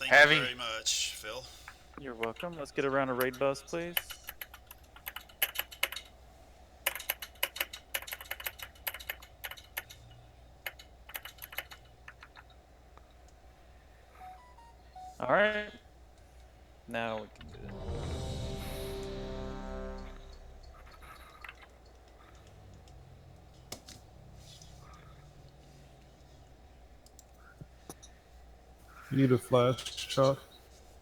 Thank you Heavy. very much, Phil. You're welcome. Let's get around a raid bus, please. All right. Now we can do it. Need a flash, Chuck?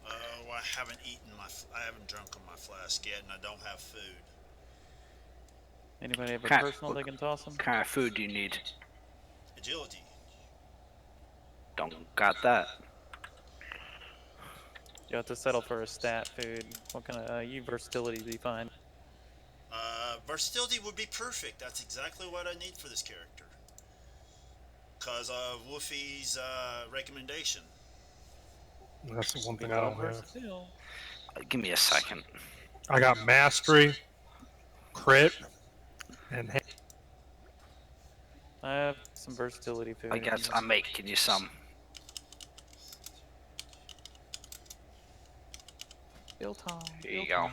Oh, I haven't eaten I haven't drunk on my flask yet, and I don't have food. Anybody have a Kind- personal they can toss them? What kind of food do you need? Agility. Don't got that. You have to settle for a stat food. What kind of versatility do you find? Versatility would be perfect. That's exactly what I need for this character. Because of Wolfie's recommendation. That's the one thing I don't have. Give me a second. I got mastery, crit, and I have some versatility food. I guess I'm making you some. Bill Tom. Here you go.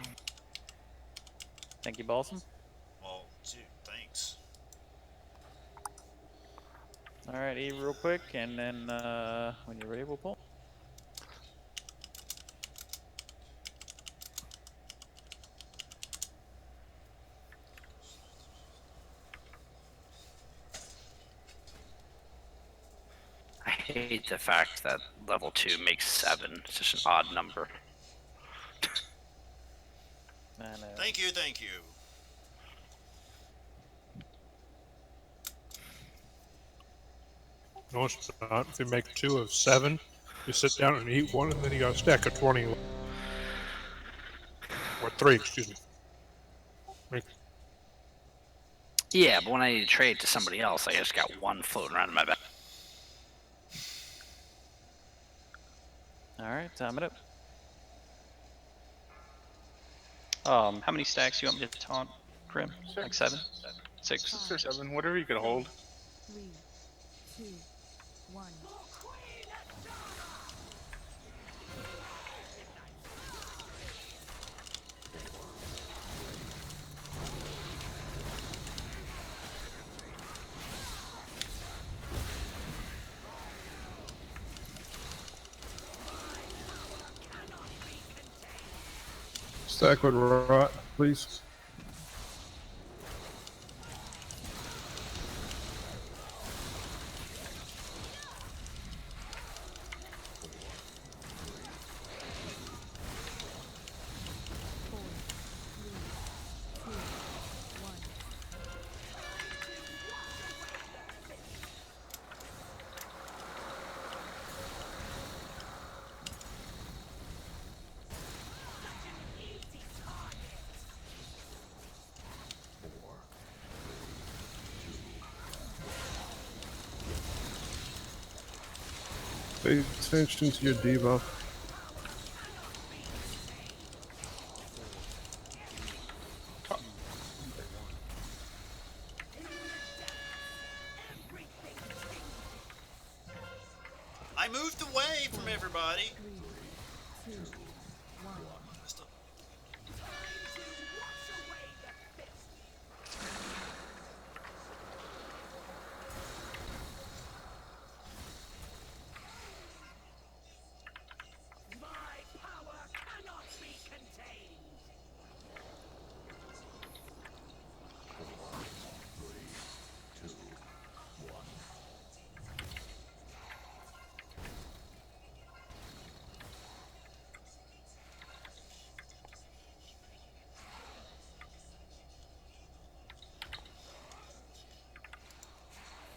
Thank you, Balsam. Well, gee, thanks. All right, eat real quick, and then when you're ready, we'll pull. I hate the fact that level 2 makes 7. It's just an odd number. I know. Thank you, thank you. no, it's not. If you make 2 of 7, you sit down and eat 1, and then you got a stack of 20. Or 3, excuse me. Yeah, but when I need to trade to somebody else, I just got 1 floating around in my back. All right, time it up. How many stacks do you want me to taunt, Grim? Like 7? 6? 6 or 7, whatever you can hold. 3, 2, 1. Stack would rot, please. Pay attention to your debuff. I moved away from everybody. 3, 2, 1.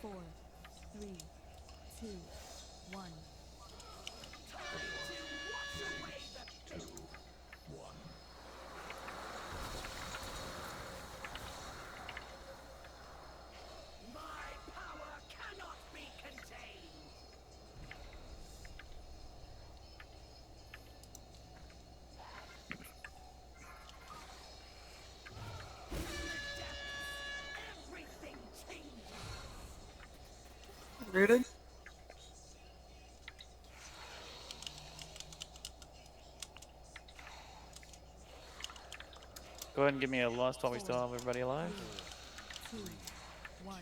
Four, three, two, one. Rooted? Go ahead and give me a lust while we still have everybody alive. 2, 1.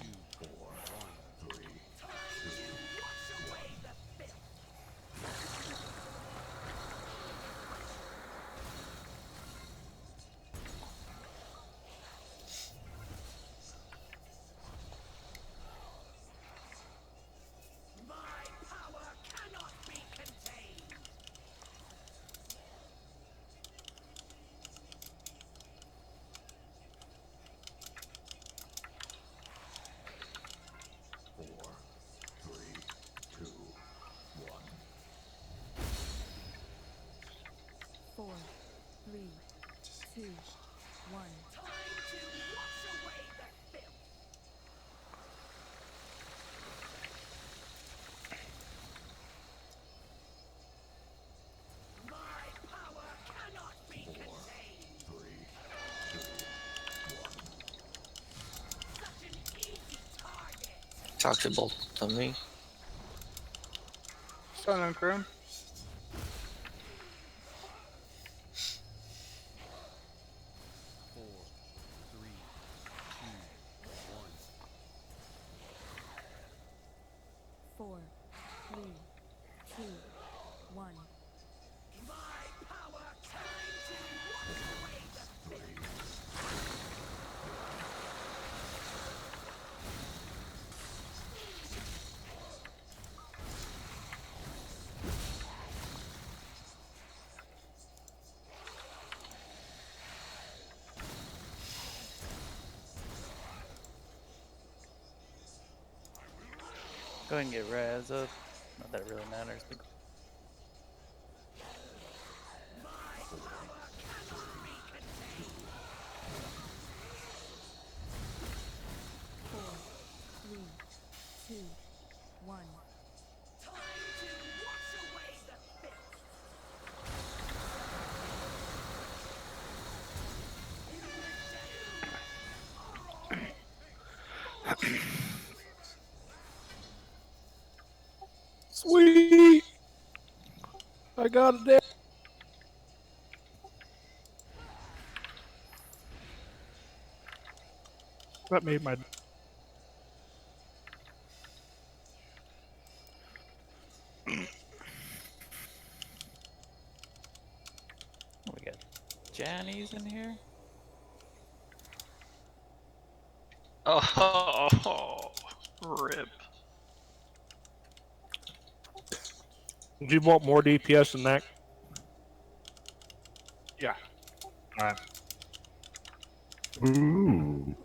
Four, three, two, one. Toxic bolt on me. Stun on Chrome. Four, three, two, one. Go ahead and get Raz up. Not that it really matters. But... Four, three, two, one. Sweet! I got it there. That made my. We got Jannies in here. Oh, rip. Do you want more DPS than that? Yeah. Alright. Ooh.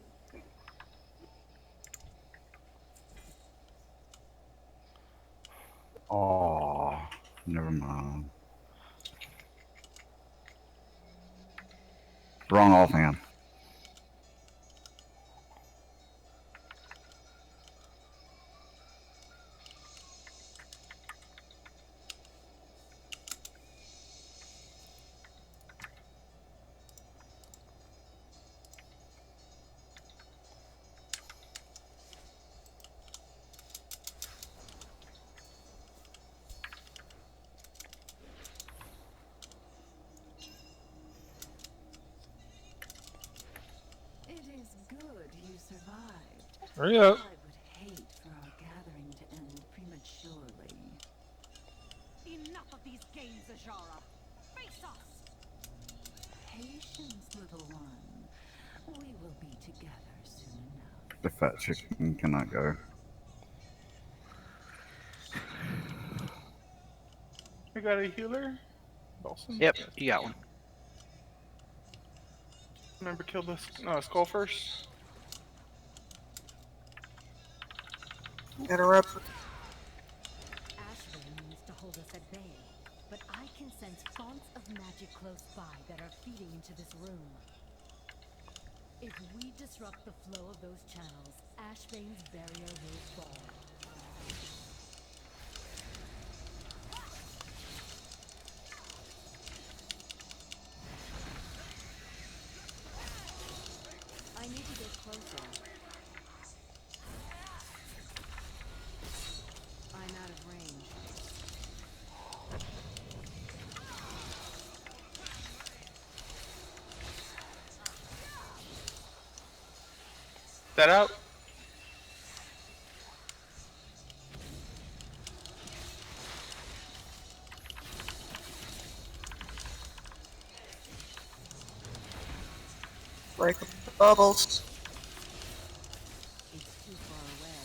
Oh, never mind. Wrong offhand. It is good you survived. Hurry up. I would hate for our gathering to end prematurely. Enough of these games, Ajara! Face us! Patience, little one. We will be together soon enough. The fat chicken cannot go. We got a healer. Dawson. Yep, Yes. you got one. Remember, kill the skull first. Interrupt. Ashville means to hold us at bay, but I can sense fonts of magic close by that are feeding into this room. If we disrupt the flow of those channels, Ashvane's barrier will fall. I need to get closer. I'm out of range. that out. Break the bubbles. It's too far away.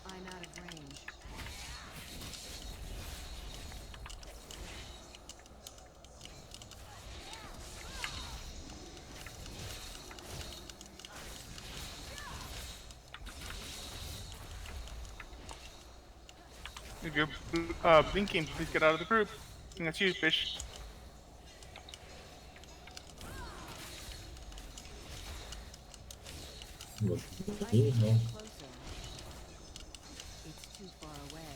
I'm out of range. If you're blinking, please get out of the group. I think that's you, fish. I need to get closer. It's too far away.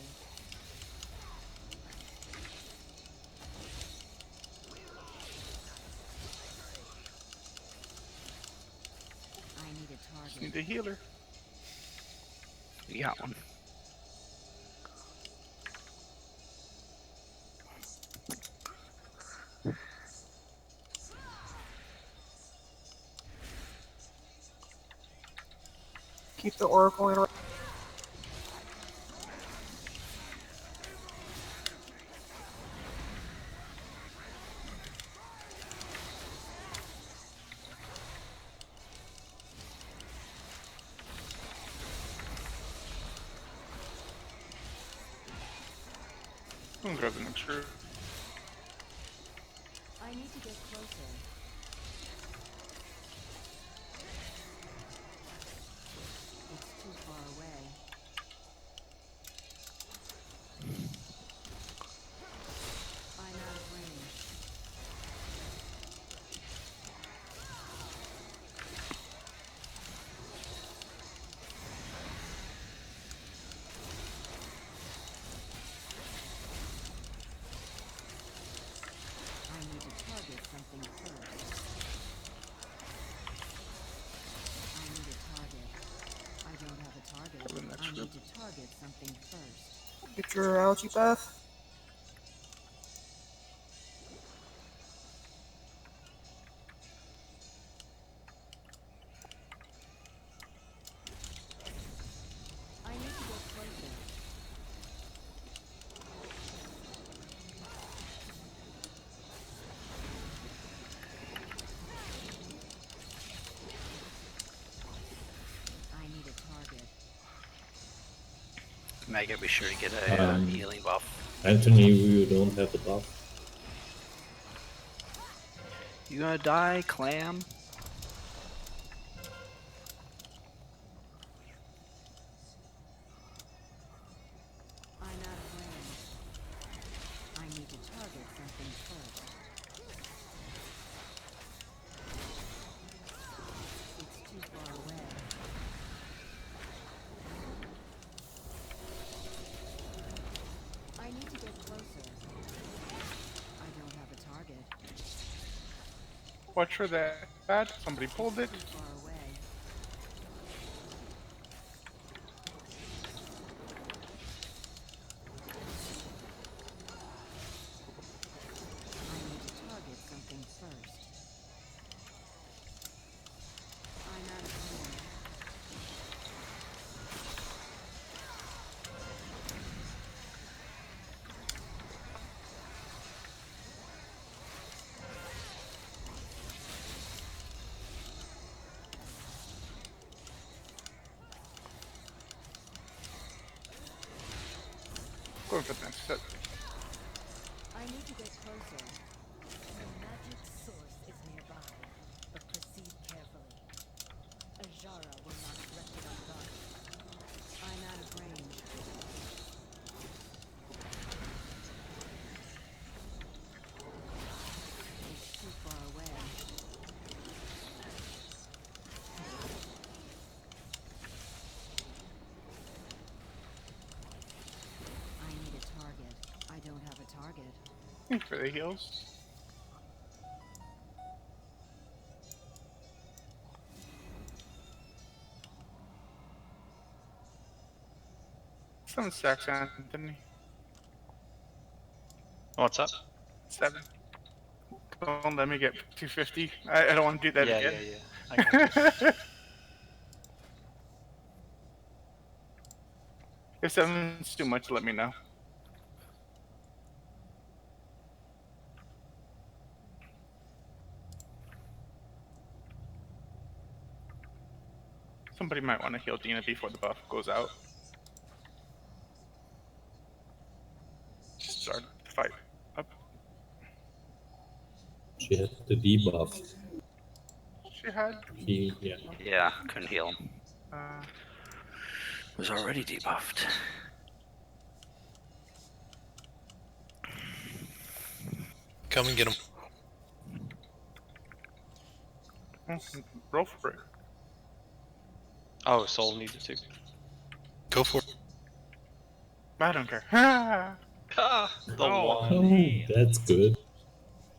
I need a target. Need a healer. You got one. Keep the oracle in. I'm gonna grab the next group. I need to get closer. It's too far away. I'm out of range. I need to target something first. I need a target. I don't have a target. Grab the next I group. need to target something first. Get your algae bath. I need to get closer. I need a target. Mega, be sure to get a healing buff. Anthony, you don't have a buff. You gonna die, clam? I'm out of range. I need to target something first. It's too far away. I need to get closer. I don't have a target. Watch for that. Bad. Somebody pulled it. Too far away. I need to target something first. I'm out of range. Going for the next set. I need to get closer. The magic source is nearby, but proceed carefully. Ajara will not have left it unguarded. I'm out of range. It's too far away. Thanks for the heals. Seven stacks, Anthony. What's up? 7. Don't let me get 250. I don't want to do that Yeah, again. yeah, yeah. I got you. If 7's too much, let me know. Somebody might want to heal Dina before the buff goes out. Start the fight up. She had the debuff. She had. Yeah. Yeah, couldn't heal him. Uh, Was already debuffed. Come and get him. roll for it. Oh, Soul needed to. Go for it. I don't care. Ah, the one. Oh, that's good.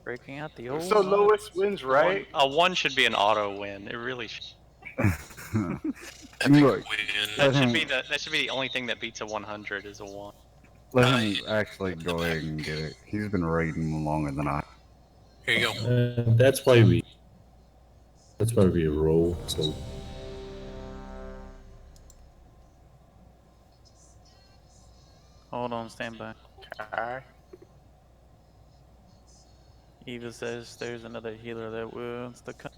Breaking out the old. So lowest wins, right? A one should be an auto win. It really should. Epic Look, win. let That should him, be the only thing that beats a 100 is a one. let him actually go ahead and get it. He's been raiding longer than I. Here you go. That's why we roll. So Hold on, stand by. Okay. Eva says there's another healer that wants to come.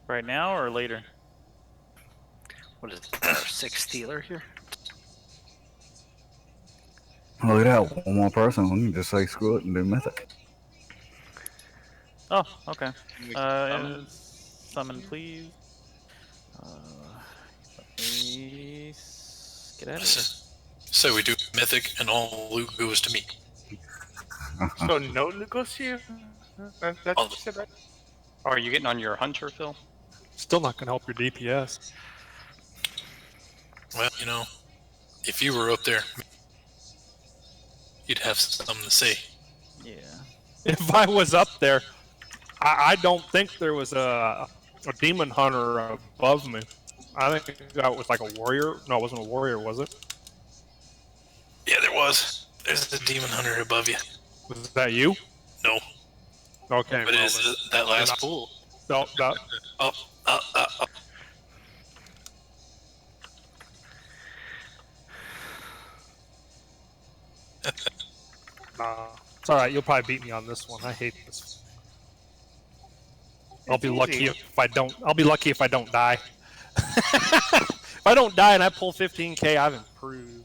Right now or later? What is our 6th healer here? Look at that, one more person. We can just say screw it and do mythic. Oh, okay. Summon, please. Let me get out of here. So we do mythic and all loot goes to me. So no Lugosia? That's what you said, right? Oh, are you getting on your hunter, Phil? Still not gonna help your DPS. Well, you know, if you were up there, you'd have something to say. Yeah. If I was up there, I don't think there was a demon hunter above me. I think that was like a warrior. No, it wasn't a warrior, was it? Yeah, there was. There's a demon hunter above you. Was that you? No. Okay. But well, it's then- that last then I- pool. No, that, Up. it's all right. You'll probably beat me on this one. I hate this. I'll be lucky if I don't. I'll be lucky if I don't die. If I don't die and I pull 15k, I've improved.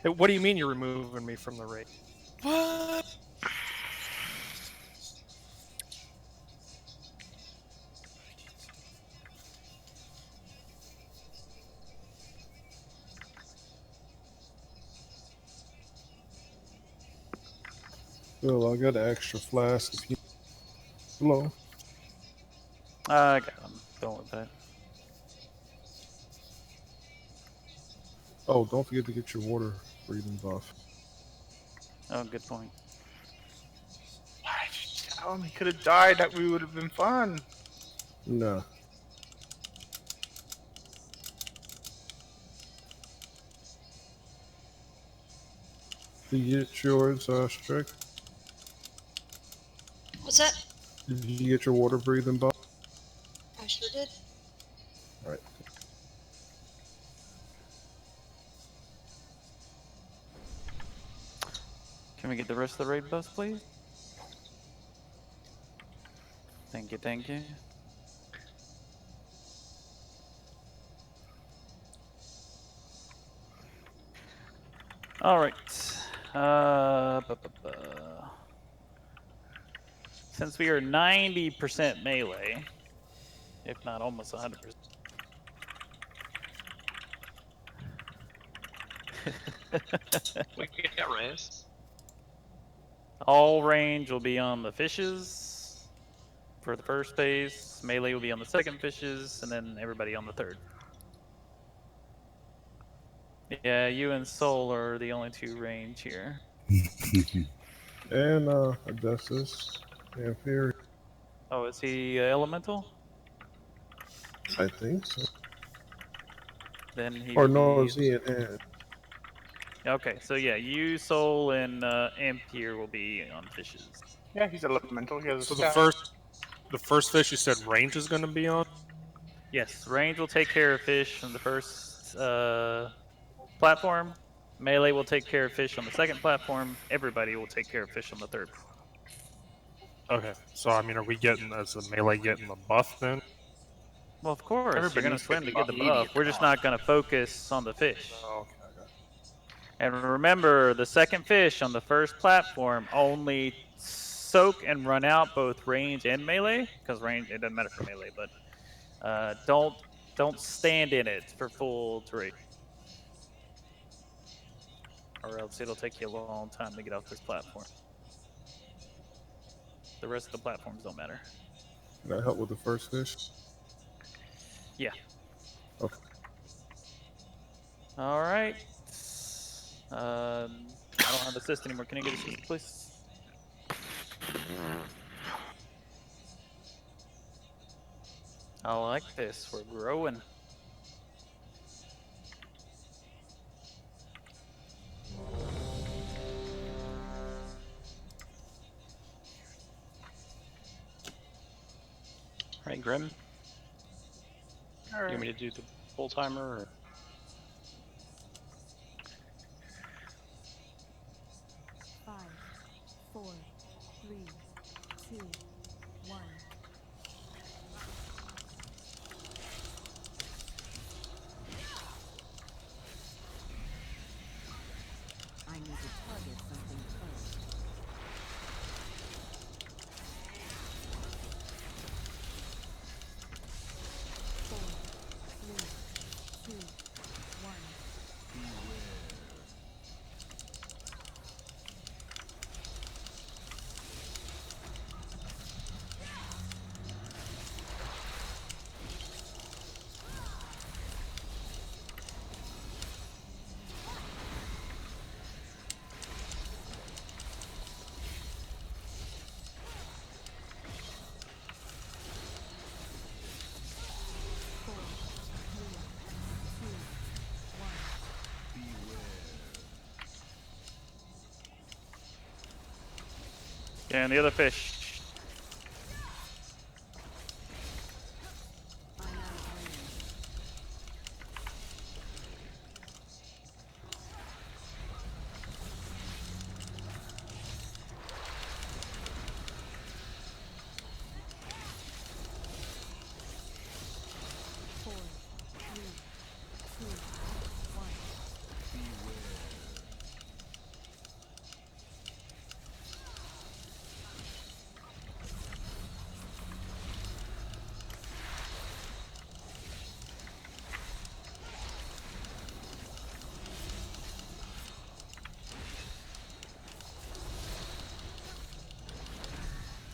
Hey, what do you mean you're removing me from the raid? What? Phil, I got an extra flask if you. Hello. I got him. Going with that. Oh, don't forget to get your water breathing buff. Oh, good point. Why did you tell him he could have died? That we would have been fun. No. Did you get yours, Strick? What's that? Did you get your water breathing buff? I sure did. Alright. Can we get the rest of the raid buffs, please? Thank you, thank you. Alright. Since we are 90% melee, if not almost 100%. We get res. All range will be on the fishes for the first phase. Melee will be on the second fishes, and then everybody on the third. Yeah, you and Soul are the only two range here. And Odysseus and Fury. Oh, is he elemental? I think so. Then he Or would no, be. is he an ant? Okay, so yeah, you, Soul, and Imp here will be on fishes. Yeah, he's elemental. He has a So staff. the first fish you said range is going to be on. Yes, range will take care of fish on the first platform. Melee will take care of fish on the second platform. Everybody will take care of fish on the third. Okay, so I mean, are we getting as the melee getting the buff then? Well, of course, Everybody you're gonna needs to get swim the to get the buff. buff. We're just not gonna focus on the fish. Oh, okay, I got it. And remember, the second fish on the first platform only soak and run out both range and melee, because range, it doesn't matter for melee, but don't stand in it for full duration, or else it'll take you a long time to get off this platform. The rest of the platforms don't matter. Can I help with the first fish? Yeah. Okay. All right. I don't have assist anymore. Can I get assist, please? I like this. We're growing. All right, Grim. All You right. want me to do the full timer? Or? 5, 4, 3, 2, 1. I need to target something first. 4, 3, 2, 1. And the other fish.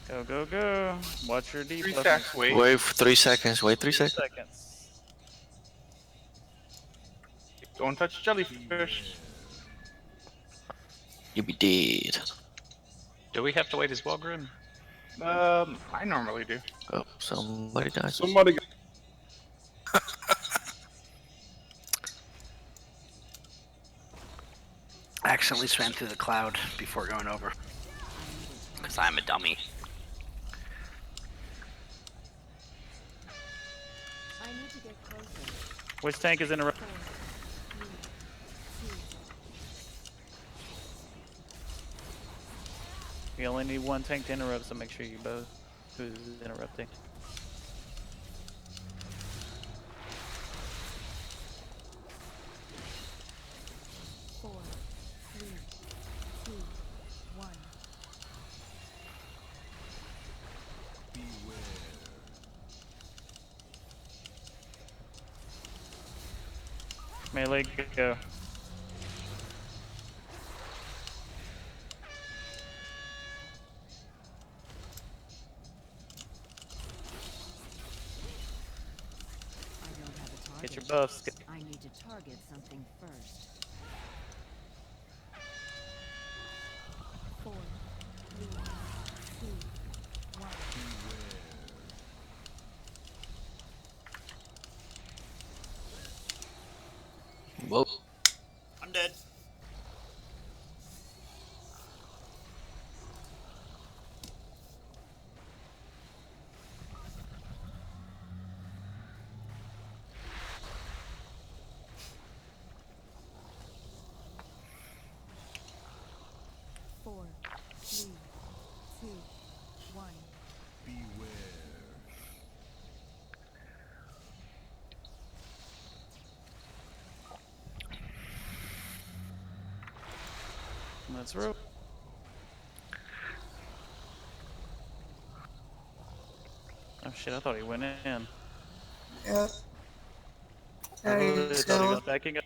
Go, go, go. Watch your debuff. 3 stacks, wait. Wait for 3 seconds. Wait 3 seconds. Don't touch jellyfish. You'll be dead. Do we have to wait as well, Grim? I normally do. Oh, somebody died. Somebody. I accidentally swam through the cloud before going over. Because I'm a dummy. I need to get closer. Which tank is in a row? We only need one tank to interrupt, so make sure you both who's interrupting. Melee, go. Get your buffs. I need to target target something first. 4, 3, 2, 1. Whoa. I'm dead. Four, three, two, one. Let's roll. Oh shit, I thought he went in. Yeah. I Yeah, really he's thought he was going. backing up.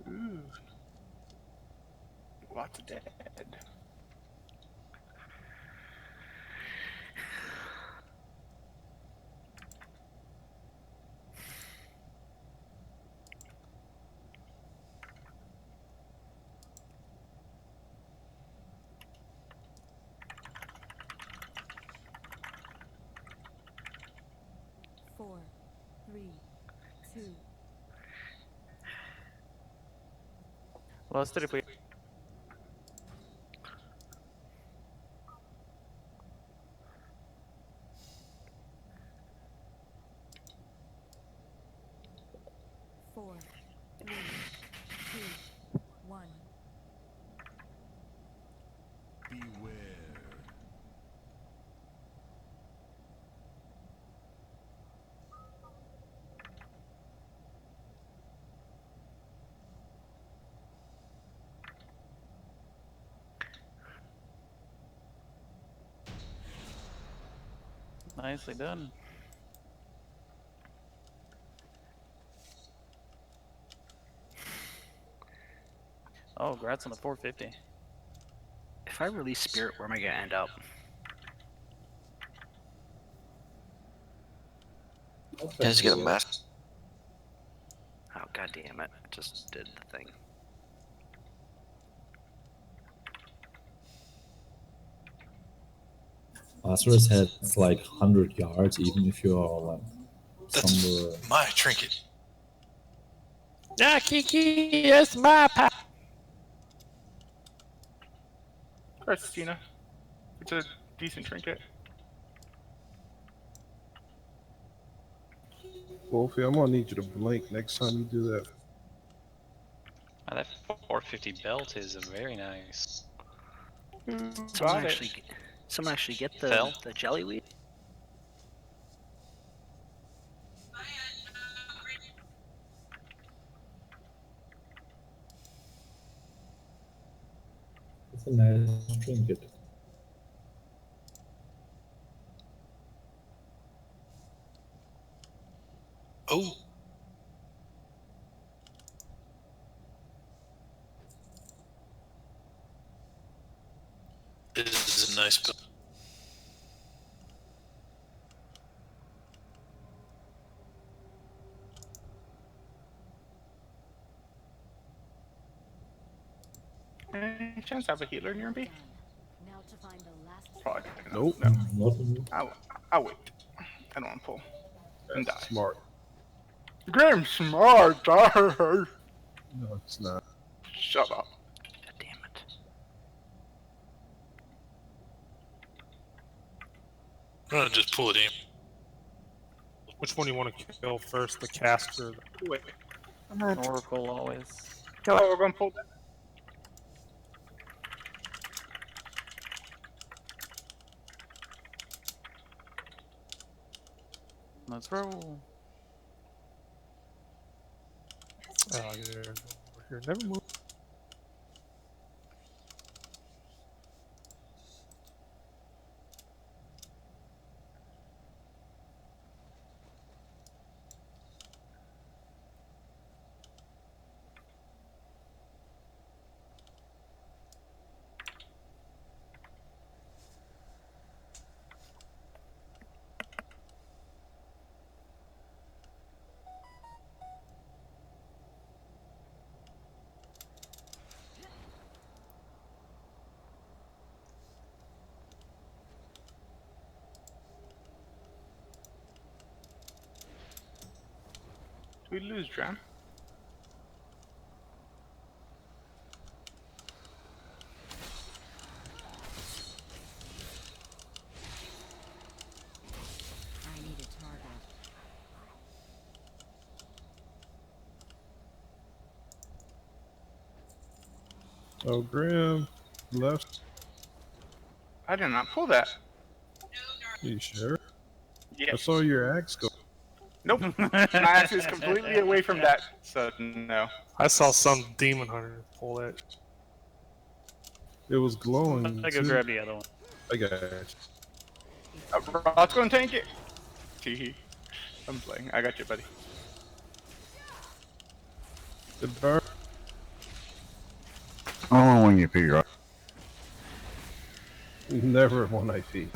Ooh. Lots of dead. Four, three, two. Lost it if we. Four, three, two, one. Nicely done. Oh, congrats on the 450. If I release Spirit, where am I gonna end up? Just get a mask. Oh, god damn it. I just did the thing. Lazarus has like 100 yards, even if you are like somewhere. That's my trinket. Yeah, Kiki, it's my pal. Christina. It's a decent trinket. Wolfie, I'm gonna need you to blink next time you do that. Oh, that 450 belt is very nice. Someone actually get the Fell? jellyweed? It's a nice trinket. Oh. This is a nice build. Any chance I have a healer near me? Now to find the last. Probably. Nope. No. Not I'll wait. I don't want to pull. And die. That's smart. Grim smart. No, it's not. Shut up. God damn it. I'm gonna just pull it in. Which one do you want to kill first, the caster? Wait. Oracle always. Hello, we're gonna pull that. Let's roll. Oh, yeah, over here. Never move. we lose, Dram? I need a target. Oh, Grim. Left. I did not pull that. You sure? Yeah. I saw your axe go. Nope. My axe is completely away from that, so no. I saw some demon hunter pull that. It was glowing. I go too. grab the other one. I got you. Let's go and tank it. Teehee. I'm playing. I got you, buddy. The burn. Only when you figure out. Never one I feed.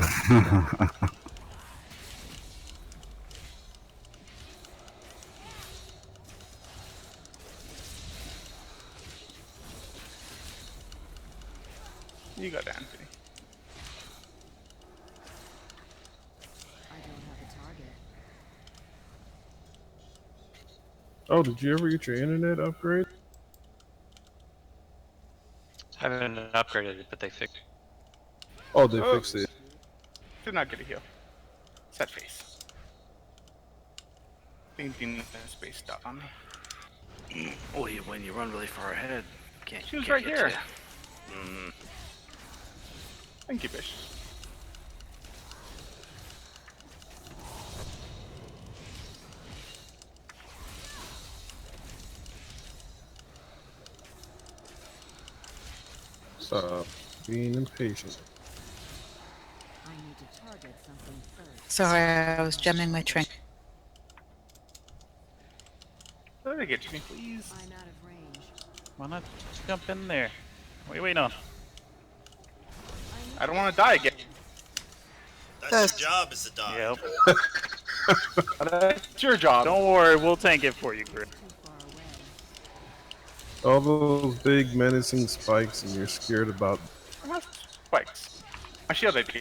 You got Anthony. I don't have a target. Oh, did you ever get your internet upgrade? I haven't upgraded it, but they fixed. Oh, they fixed it. Did not get a heal. Sad face. Thinking space stop on me. Well, when you run really far ahead, can't. She was can't right get here. to you. Thank you, Bish. Stop being impatient. I need to target something first. Sorry, I was jamming my train. Let me get you, please. I'm out of range. Why not just jump in there? What are you waiting on? I don't want to die again. That's your job, is to die. Yep. That's your job. Don't worry, we'll tank it for you, Grim. All those big menacing spikes, and you're scared about. I'm not spikes. My shield I do.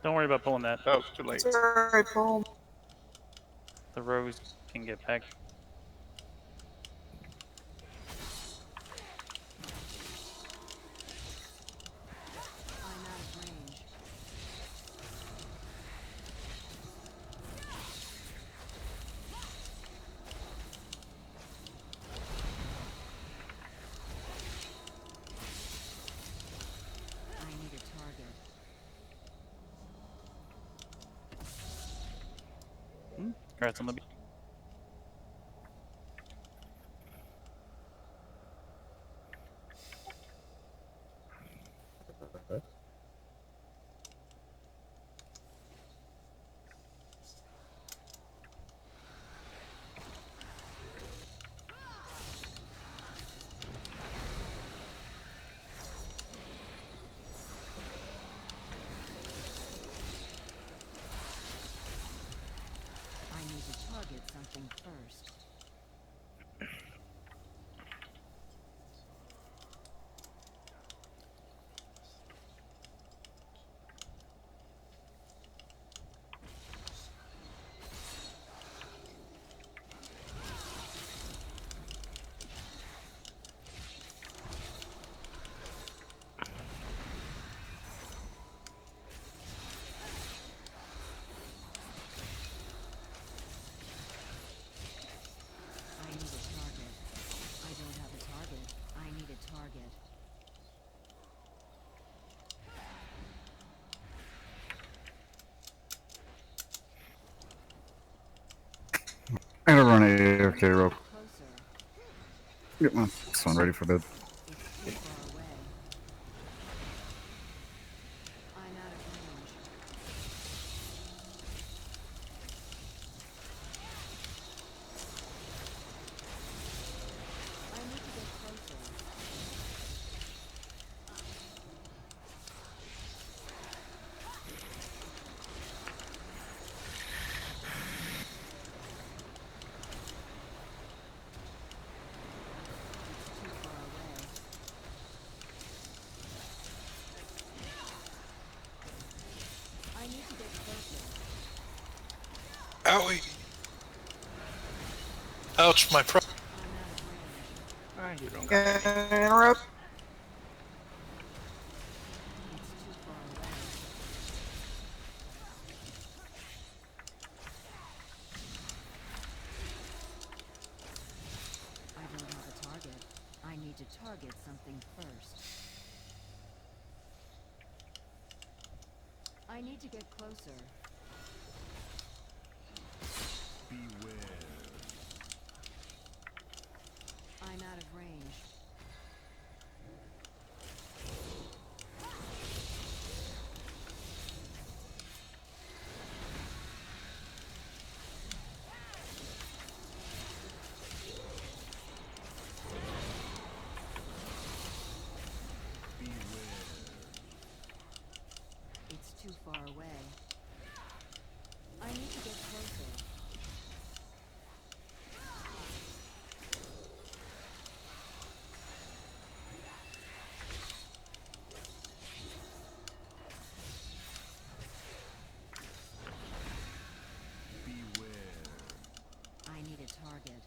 Don't worry about pulling that. Oh, too late. Sorry, Paul. The rose can get back. I'm out of range. I need a target. Congrats on the beat. I need to target something first. I need a target. I don't have a target. I need a target. I gotta run AFK real. Closer. Get my son ready for bed. It's too far away. I'm out of range. Owie. Ouch, my pro. You don't Can got I interrupt? I don't have a target. I need to target something first. I need to get closer. Beware. I'm out of range. It's too far away. I need to get closer. Beware. I need a target.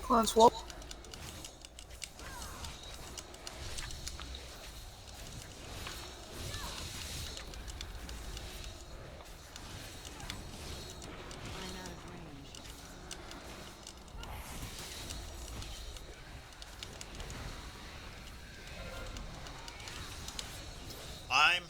Cleanse wall. I'm out of range. I'm.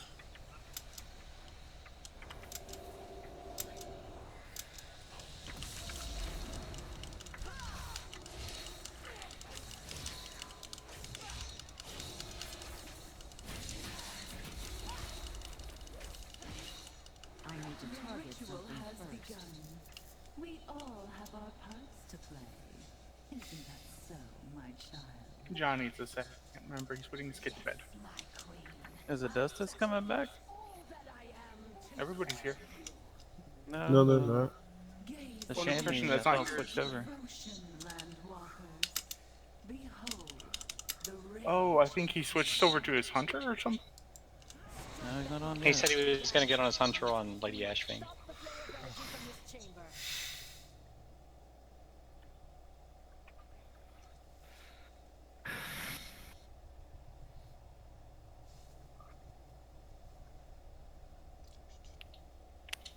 I need to The target ritual something has first. begun. We all have our parts to play. Isn't that so, my child? John needs a second. Remember, he's putting his kid to bed. Is Adustus coming back? Everybody's here. No, they're not. The Only person Shandy, I that's thought not here is switched over. Oh, I think he switched over to his hunter or something. No, he's not on He yet. said he was going to get on his hunter on Lady Ashbane.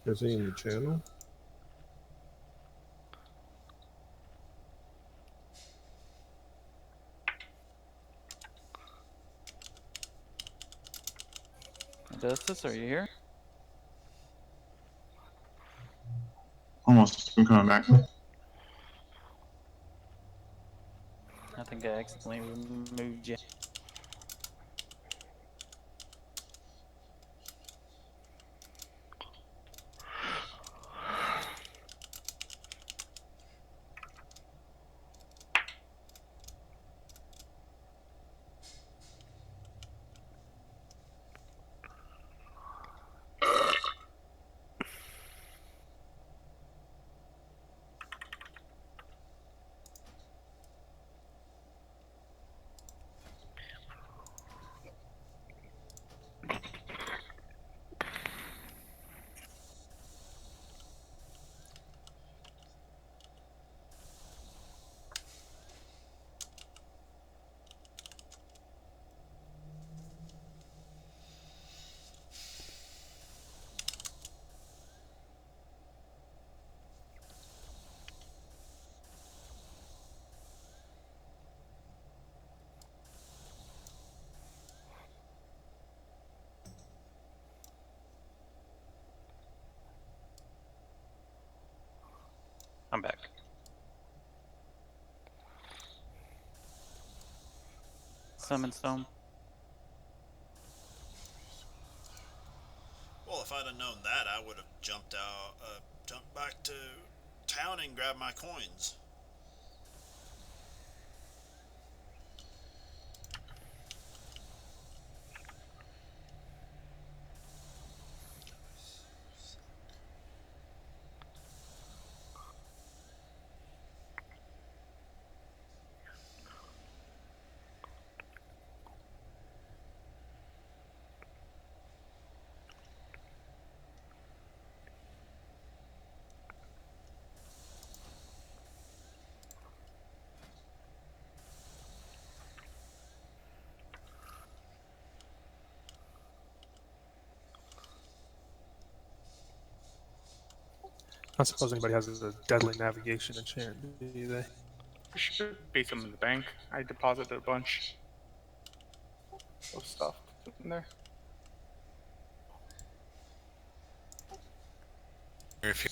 Is he in the channel? Adustus, are you here? Almost. I'm coming back. I think I accidentally removed you. I'm back. Summon Stone. Well, if I'd have known that, I would have jumped back to town and grabbed my coins. I don't suppose anybody has a deadly navigation enchant, do they? There should be some in the bank. I deposited a bunch of stuff in there. If you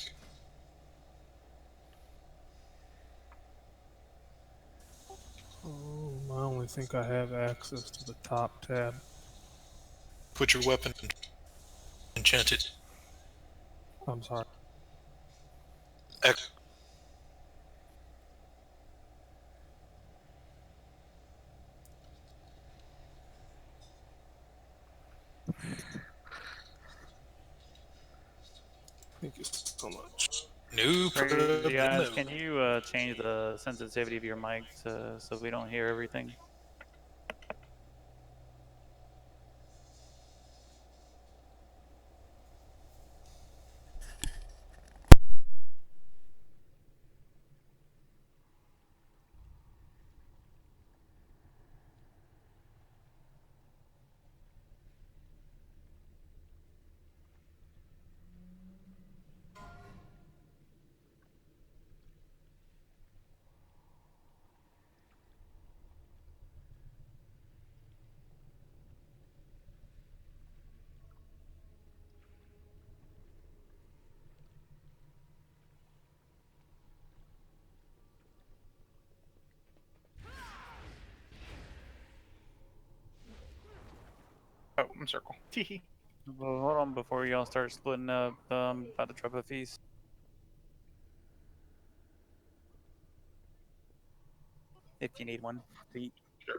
I only think I have access to the top tab. put your weapon enchanted. I'm sorry. Thank you so much. No Crazy eyes, problemo. can you change the sensitivity of your mic so we don't hear everything? Oh, I'm circle. Teehee. Well, hold on before y'all start splitting up. About to drop a feast. If you need one to eat. Sure.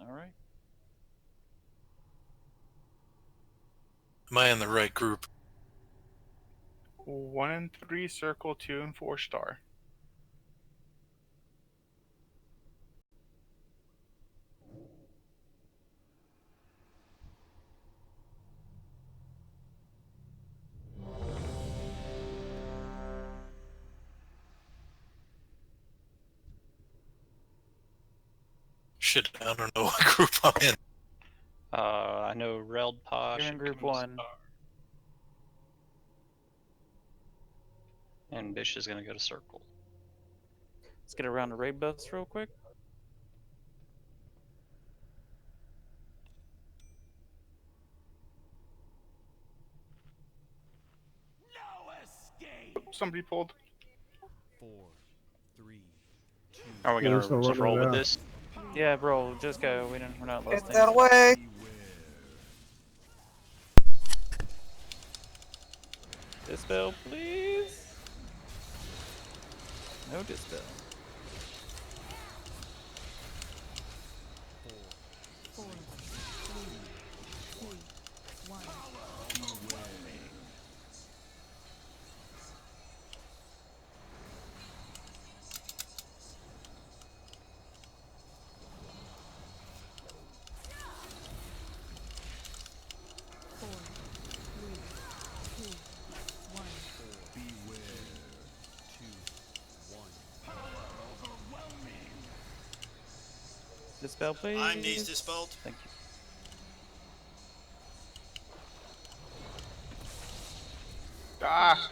All right. Am I in the right group? 1 and 3 circle, 2 and 4 star. Shit, I don't know what group I'm in. I know Reld Pa You're in should group come to 1. Star. And Bish is gonna go to Circle. Let's get around the raid bus real quick. Somebody pulled. 4, 3, 2. Are we Yeah, gonna there's no just running roll it with out. this? Yeah, bro, just go. We're not Get listening. that away. Dispel, please. No dispel. 4, 3, 2, 1. Four, three, two, one. Beware. 2, 1. Dispel, please. I'm needs dispelled. Thank you. Ah!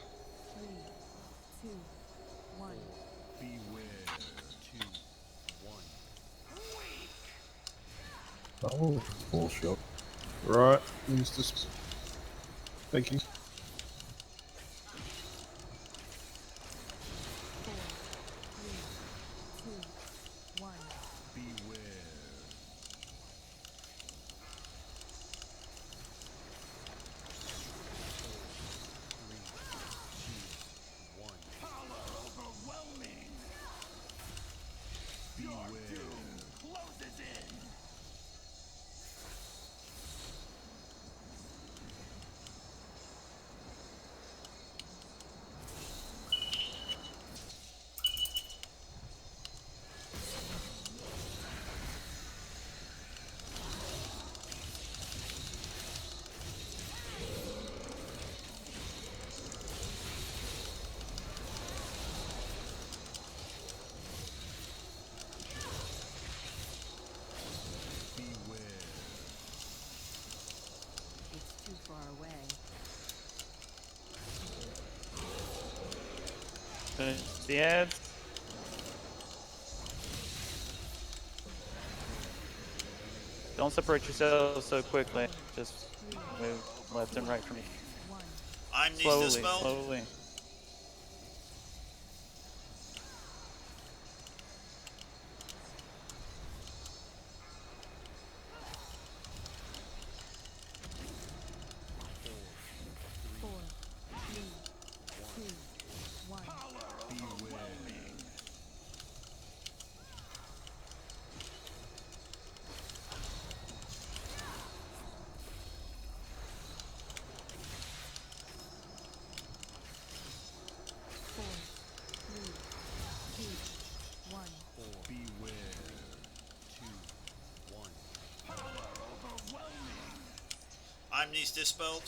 3, 2, 1. Beware. 2, 1. That was bullshit. Right. Needs this. Thank you. 4, 3, 2, 1. Beware. Finish the ads. Don't separate yourselves so quickly. Just move left and right from you. I'm needs Slowly, dispelled. slowly. I'm needs dispelled.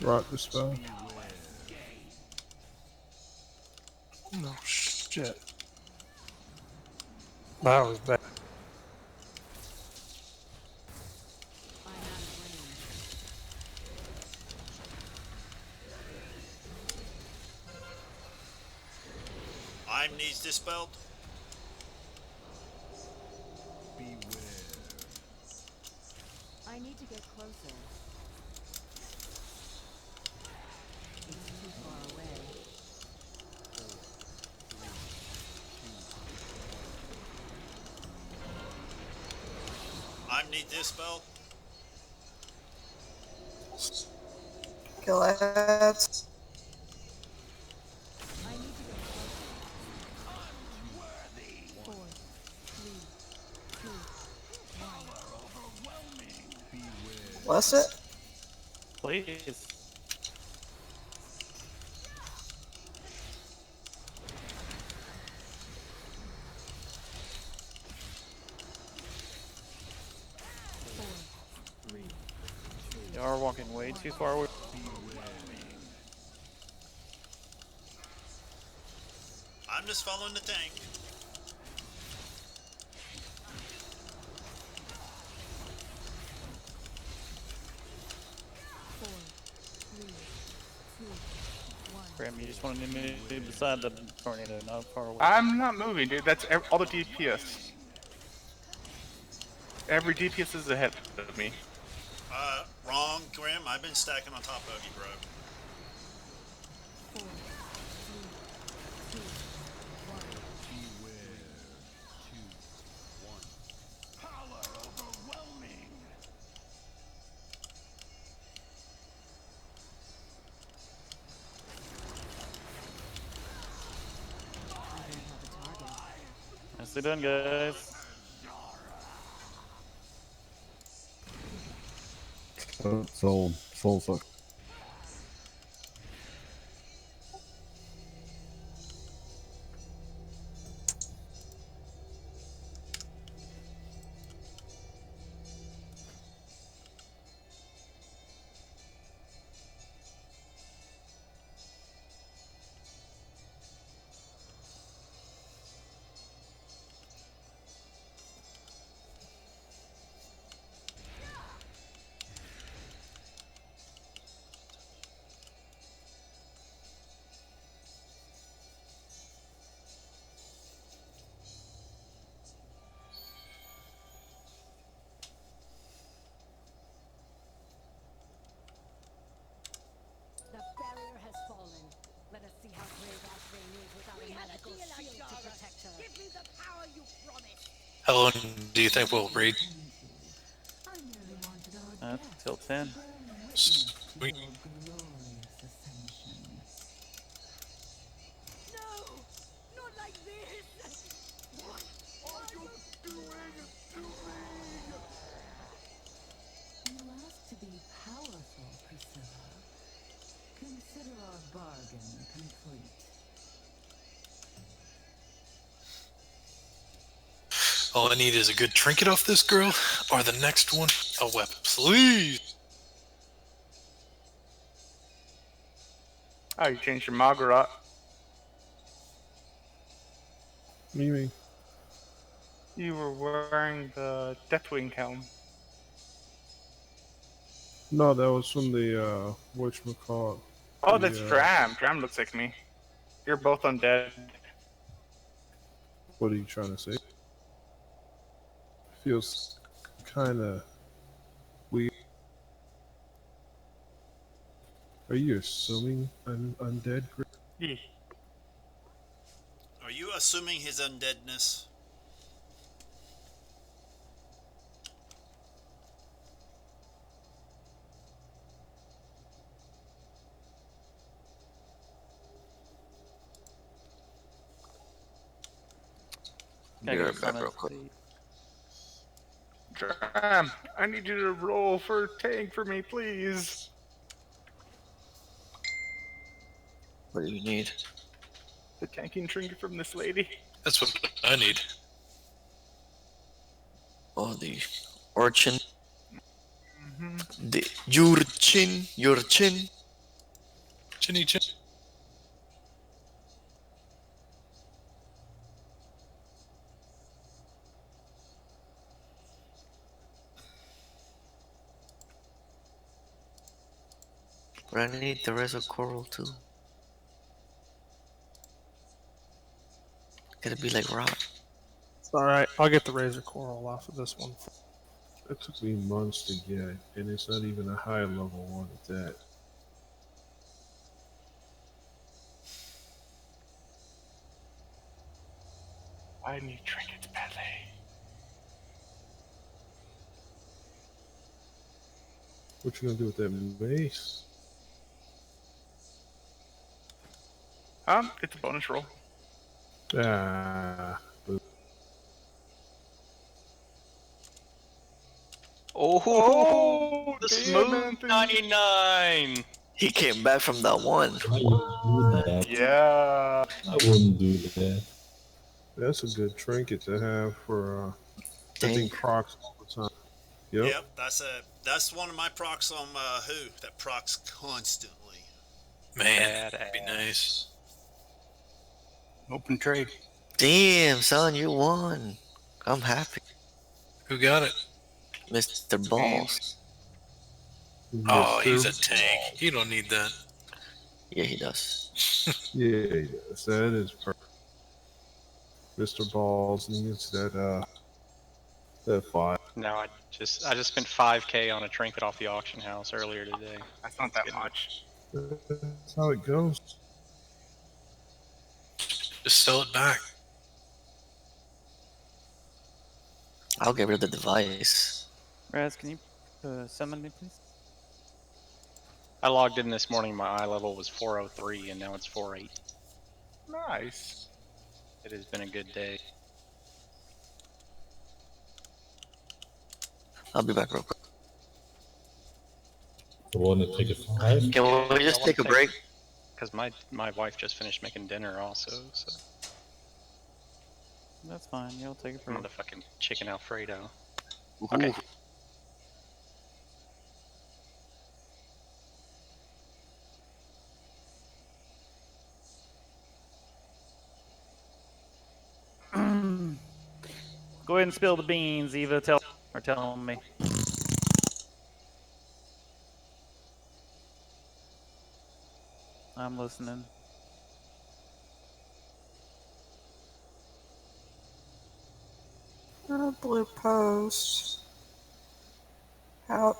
Rock the spell. No shit. That was bad. I'm needs dispelled. I need to get closer. It's too far away. I'm need dispelled. Kill ads. I need to get closer. 4, 3, 2, 1. Bless it. Please. You are walking way too far away. I'm just following the tank. Graham, you just want to move beside the tornado, not far away. I'm not moving, dude. That's all the DPS. Every DPS is ahead of me. Wrong, Grim. I've been stacking on top of you, bro. Nicely done, guys. Soul suck. The barrier has fallen. Let us see how brave Ashvane is without a magical shield to protect her. Give me the power you promised. How long do you think we'll read? Till 10. Sweet. No! Not like this! All I need is a good trinket off this girl, or the next one, a weapon. Please! Oh, you changed your Margaret. What do you mean? You were wearing the Deathwing helm. No, that was from the whatchamacallit. Oh, The, that's Dram. Dram looks like me. You're both undead. What are you trying to say? Feels kind of weird. Are you assuming undead? Yeah. Are you assuming his undeadness? Be right back real quick. Dram, I need you to roll for tank for me, please. What do you need? The tanking trinket from this lady. That's what I need. Oh, the urchin. Mm-hmm. The your chin. Chinny chin. But I need the rest of coral too. Gotta be like rock. Alright, I'll get the razor coral off of this one. That took me months to get, and it's not even a high level one at that. I need trinkets badly. What you gonna do with that mace? It's a bonus roll. Ah, Oh, the damn, smooth Anthony. 99. He came back from that one. I wouldn't do that. Yeah. I wouldn't do that. that's a good trinket to have for I Dang. think procs all the time. Yep. Yep, that's one of my procs on Who that procs constantly. Man, that'd be nice. Open trade. Damn, son, you won. I'm happy. Who got it? Mr. Balls. Oh, Mr. he's a tank. You don't need that. Yeah, he does. Yeah, he does. That is perfect. Mr. Balls needs that 5. No, I just spent 5K on a trinket off the auction house earlier today. That's not that much. That's how it goes. Just sell it back. I'll get rid of the device. Raz, can you summon me, please? I logged in this morning, my eye level was 403 and now it's 48. Nice. It has been a good day. I'll be back real quick. You want to take a 5? Can we just take a break? Because my wife just finished making dinner also, so. That's fine. You'll take a break. Motherfucking chicken Alfredo. Okay. Go ahead and spill the beans, Eva. Tell me. I'm listening. Blue post. How?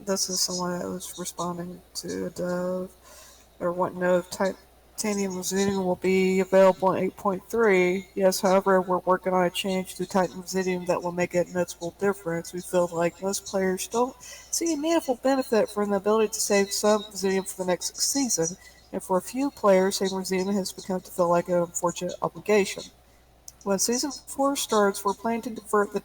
This is someone that was responding to a dove. Or wanting to know if Titanium Residuum will be available in 8.3. Yes, however, we're working on a change to Titan Residuum that will make a noticeable difference. We feel like most players don't see a meaningful benefit from the ability to save some Residuum for the next season, and for a few players, saving Residuum has become to feel like an unfortunate obligation. When Season 4 starts, we're planning to convert the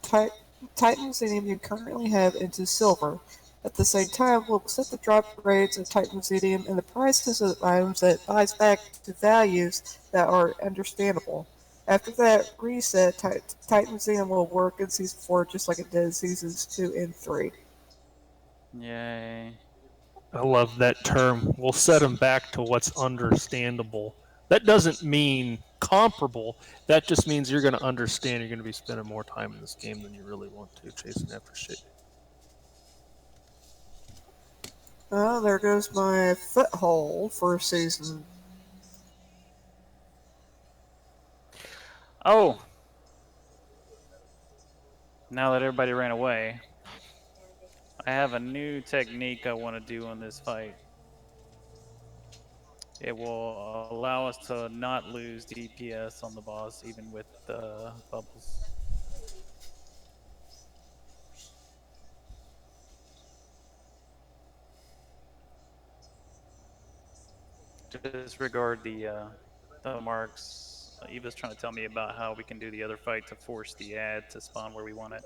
Titan Residuum you currently have into silver. At the same time, we'll set the drop rates of Titan Residuum and the prices of items that buys back to values that are understandable. After that reset, Titan Museum will work in Season 4 just like it did in Seasons 2 and 3. Yay. I love that term. We'll set them back to what's understandable. That doesn't mean comparable. That just means you're going to understand you're going to be spending more time in this game than you really want to, chasing after shit. Oh, there goes my foothold for season. Oh! Now that everybody ran away, I have a new technique I want to do on this fight. It will allow us to not lose DPS on the boss, even with the bubbles. Disregard the marks. Eva's trying to tell me about how we can do the other fight to force the ad to spawn where we want it.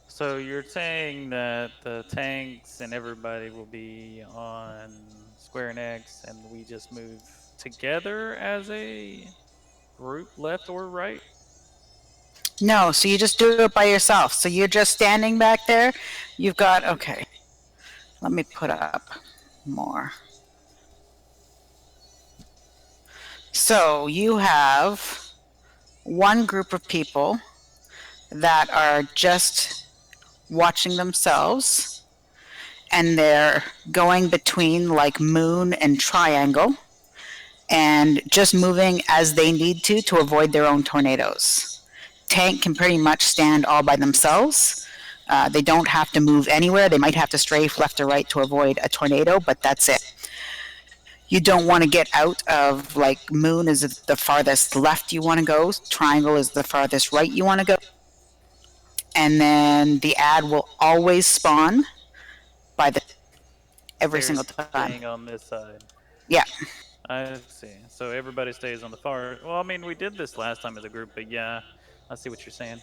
So you're saying that the tanks and everybody will be on Square and X, and we just move together as a group, left or right? No, so you just do it by yourself. So you're just standing back there. You've got, okay, let me put up more. So you have one group of people that are just watching themselves, and they're going between like moon and triangle and just moving as they need to avoid their own tornadoes. Tank can pretty much stand all by themselves. They don't have to move anywhere. They might have to strafe left or right to avoid a tornado, but that's it. You don't want to get out of, like, moon is the farthest left you want to go, triangle is the farthest right you want to go. And then the ad will always spawn by the every They're single time. staying on this side. Yeah. I see. So everybody stays on the far. Well, I mean, we did this last time as a group, but yeah, I see what you're saying.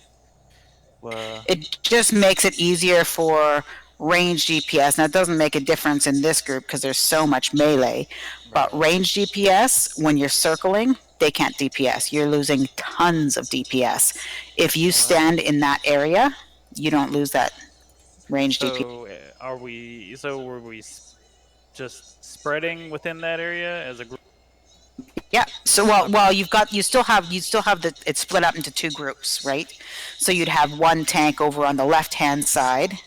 It just makes it easier for range DPS. Now, it doesn't make a difference in this group because there's so much melee. But range DPS, when you're circling, they can't DPS. You're losing tons of DPS. If you stand in that area, you don't lose that range DPS. So are we? So were we just spreading within that area as a group? Yeah. So well, you still have it's split up into two groups, right? So you'd have one tank over on the left hand side,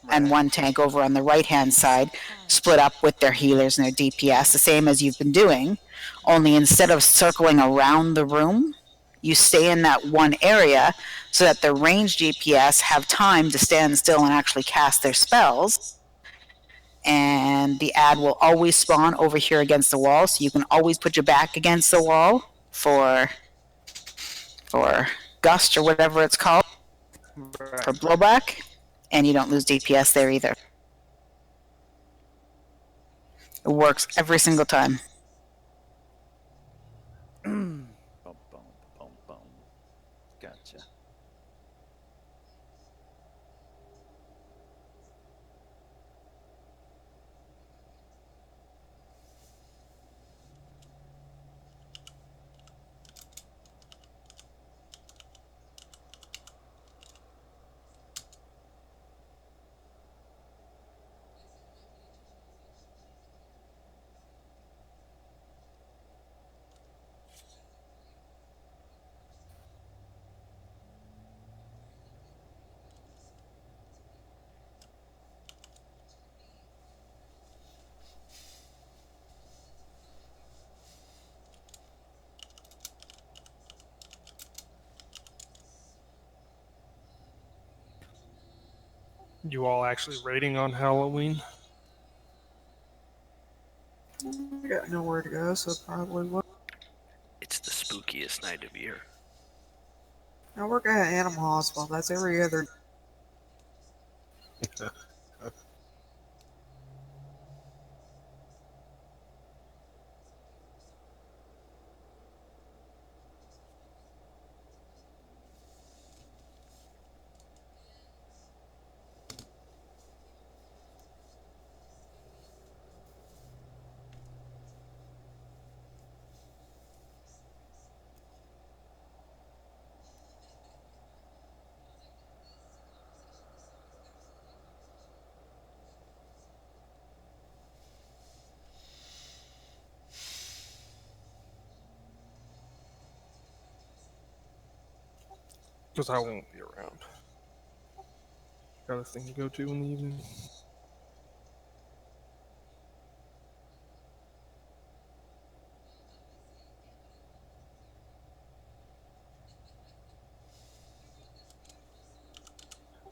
and one tank over on the right hand side, split up with their healers and their DPS, the same as you've been doing. Only instead of circling around the room, you stay in that one area so that the ranged DPS have time to stand still and actually cast their spells. And the ad will always spawn over here against the wall, so you can always put your back against the wall for gust or whatever it's called, for blowback, and you don't lose DPS there either. It works every single time. Boom, boom, boom, boom. Gotcha. You all actually raiding on Halloween? I got nowhere to go, so probably will. It's the spookiest night of year. I work at an animal hospital. That's every other. Because I won't be around. Got a thing to go to in the evening.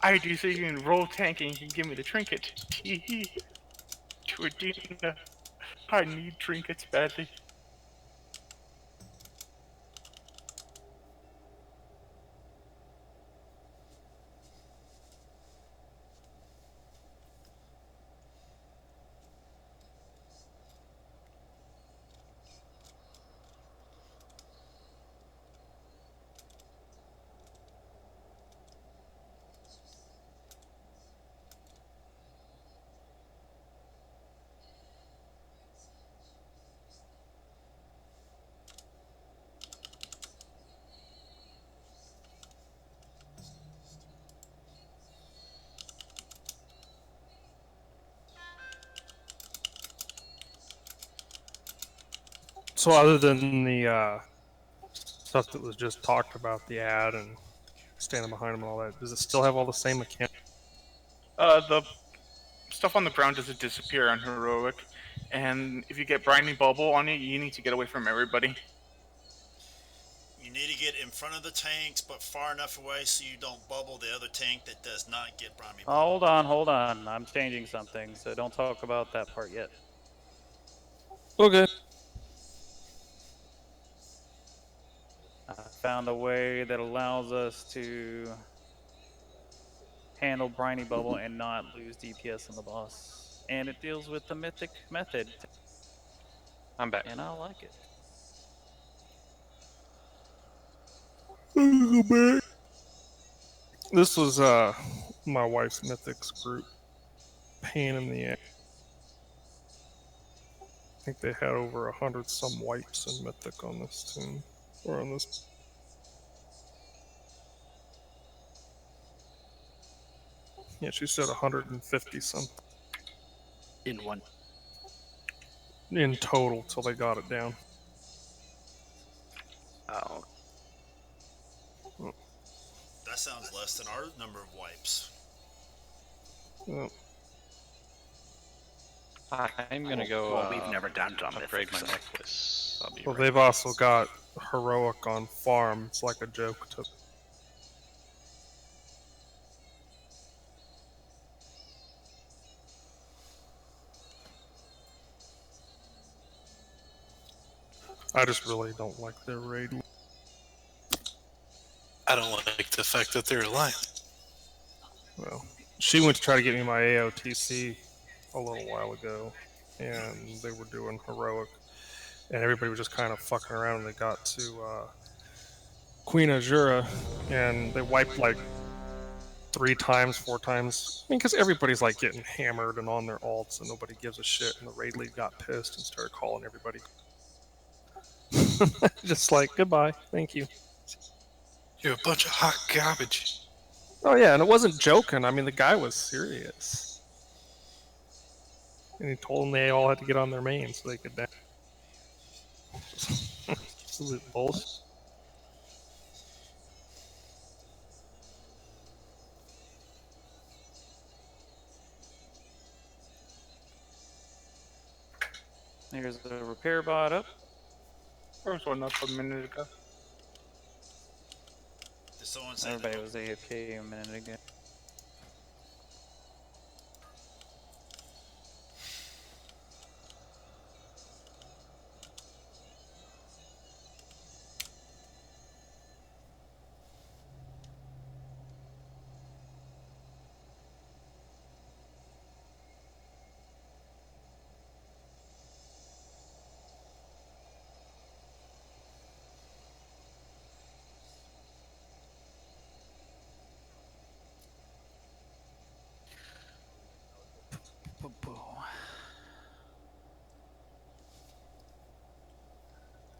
I do so you can roll tank and you can give me the trinket. Tee Tordina. I need trinkets badly. So other than the stuff that was just talked about, the ad and standing behind them and all that, does it still have all the same mechanics? The stuff on the ground doesn't disappear on heroic, and if you get briny bubble on it, you need to get away from everybody. You need to get in front of the tanks, but far enough away so you don't bubble the other tank that does not get briny bubble. Hold on. I'm changing something, so don't talk about that part yet. Okay. I found a way that allows us to handle briny bubble and not lose DPS on the boss, and it deals with the mythic method. I'm back. And I like it. This was my wife's Mythics group. Pain in the ass. I think they had over 100 some wipes in Mythic on this tune. Or on this. Yeah, she said 150 something. In one. In total, till they got it down. Oh. That sounds less than our number of wipes. Oh. I'm gonna go. Well, we've never done upgrade my mythic, so. necklace. I'll be Well, right they've back. also got heroic on farm. It's like a joke to. I just really don't like their raid. I don't like the fact that they're alive. Well, she went to try to get me my AOTC a little while ago, and they were doing heroic, and everybody was just kind of fucking around. And they got to Queen Azura, and they wiped like 3 times, 4 times. I mean, because everybody's like getting hammered and on their alts, and nobody gives a shit. And the raid lead got pissed and started calling everybody. Just like, goodbye, thank you. You're a bunch of hot garbage. Oh yeah, and it wasn't joking. I mean, the guy was serious, and he told them they all had to get on their main so they could down. Absolute bullshit. There's the repair bot up. There was one up a minute ago. Did someone say Everybody that? was AFK a minute ago.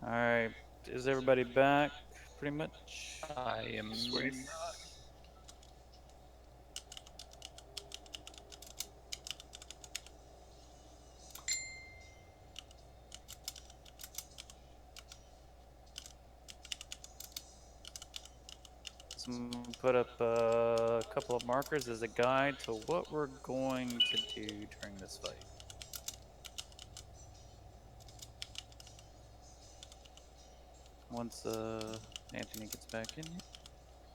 All right. Is everybody back? Pretty much. I am Sweet. not. So I'm gonna put up a couple of markers as a guide to what we're going to do during this fight. Once Anthony gets back in here.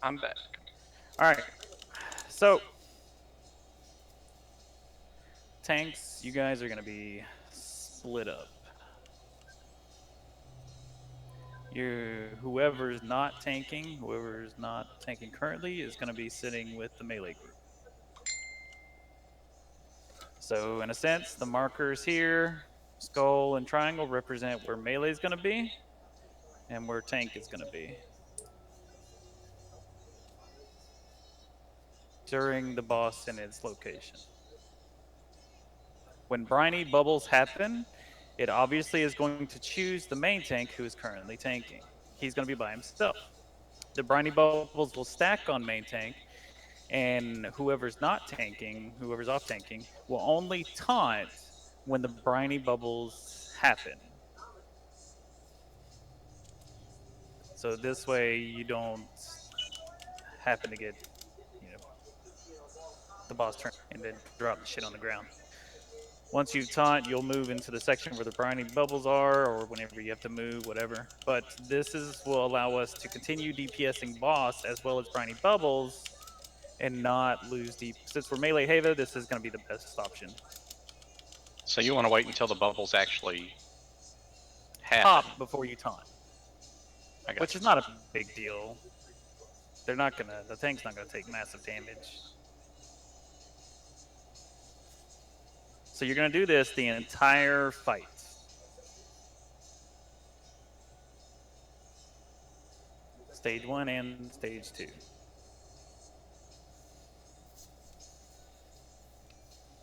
I'm back. All right. So tanks, you guys are gonna be split up. Whoever's not tanking currently is gonna be sitting with the melee group. So in a sense, the markers here, skull and triangle, represent where melee is gonna be and where tank is gonna be during the boss and its location. When briny bubbles happen, it obviously is going to choose the main tank who is currently tanking. He's going to be by himself. The briny bubbles will stack on main tank, and whoever's not tanking, whoever's off tanking, will only taunt when the briny bubbles happen. So this way you don't happen to get, you know, the boss turn and then drop the shit on the ground. Once you've taunt, you'll move into the section where the briny bubbles are, or whenever you have to move, whatever. But will allow us to continue DPSing boss as well as briny bubbles and not lose deep. Since we're melee Hava, this is going to be the best option. So you want to wait until the bubbles actually happen. Pop before you taunt. Which you. is not a big deal. The tank's not gonna take massive damage. So you're gonna do this the entire fight. Stage 1 and stage 2.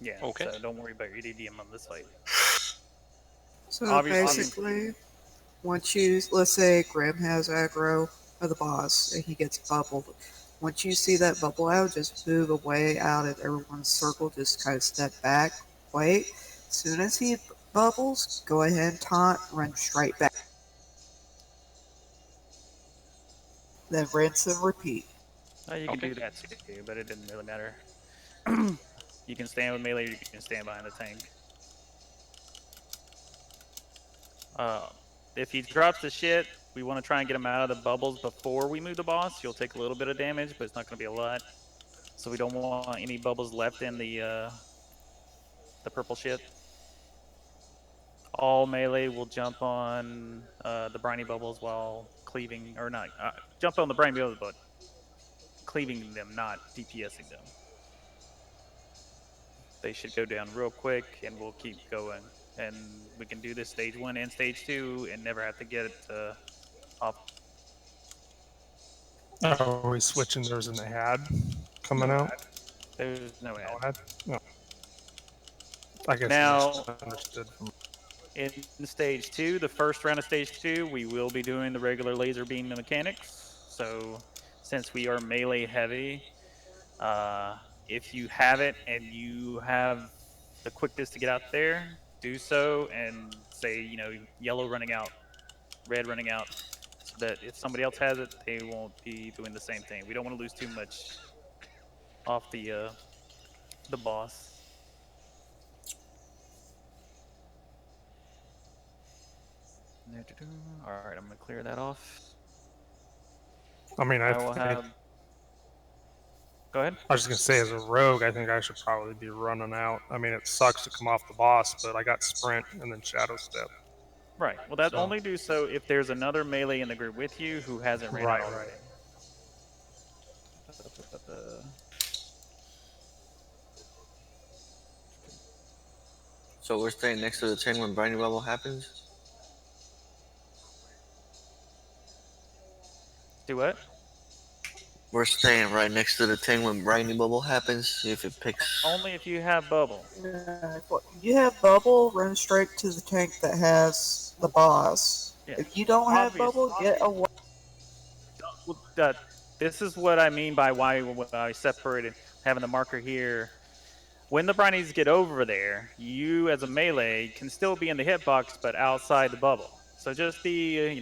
Yeah, okay. So don't worry about your EDDM on this fight. So Obviously, basically, once you, let's say Graham has aggro of the boss and he gets bubbled, once you see that bubble out, just move away out of everyone's circle, just kind of step back, wait. As soon as he bubbles, go ahead and taunt, run straight back. Then rinse and repeat. You can do that too, but it didn't really matter. You can stand with melee, or you can stand behind the tank. If he drops the shit, we want to try and get him out of the bubbles before we move the boss. You'll take a little bit of damage, but it's not going to be a lot. So we don't want any bubbles left in the purple shit. All melee will jump on the briny bubbles while cleaving, or not, jump on the briny bubbles, but cleaving them, not DPSing them. They should go down real quick, and we'll keep going. And we can do this stage 1 and stage 2 and never have to get it off. Are we switching? There's an ad coming out? There's no ad. No. I guess Now, I understood from... in stage 2, the first round of stage 2, we will be doing the regular laser beam mechanics. So since we are melee heavy, if you have it and you have the quickness to get out there, do so, and say, yellow running out, red running out, so that if somebody else has it, they won't be doing the same thing. We don't want to lose too much off the boss. All right, I'm gonna clear that off. I mean, I will have. Go ahead. I was just gonna say, as a rogue, I think I should probably be running out. I mean, it sucks to come off the boss, but I got sprint and then shadow step. Right. Well, that only do so if there's another melee in the group with you who hasn't ran out already. So we're staying next to the train when briny bubble happens? Do what? We're staying right next to the thing when briny bubble happens, if it picks... Only if you have bubble. If you have bubble, run straight to the tank that has the boss. Yeah. If you don't have bubble, get away. This is what I mean by why I separated having the marker here. When the brownies get over there, you as a melee can still be in the hitbox, but outside the bubble. So just be,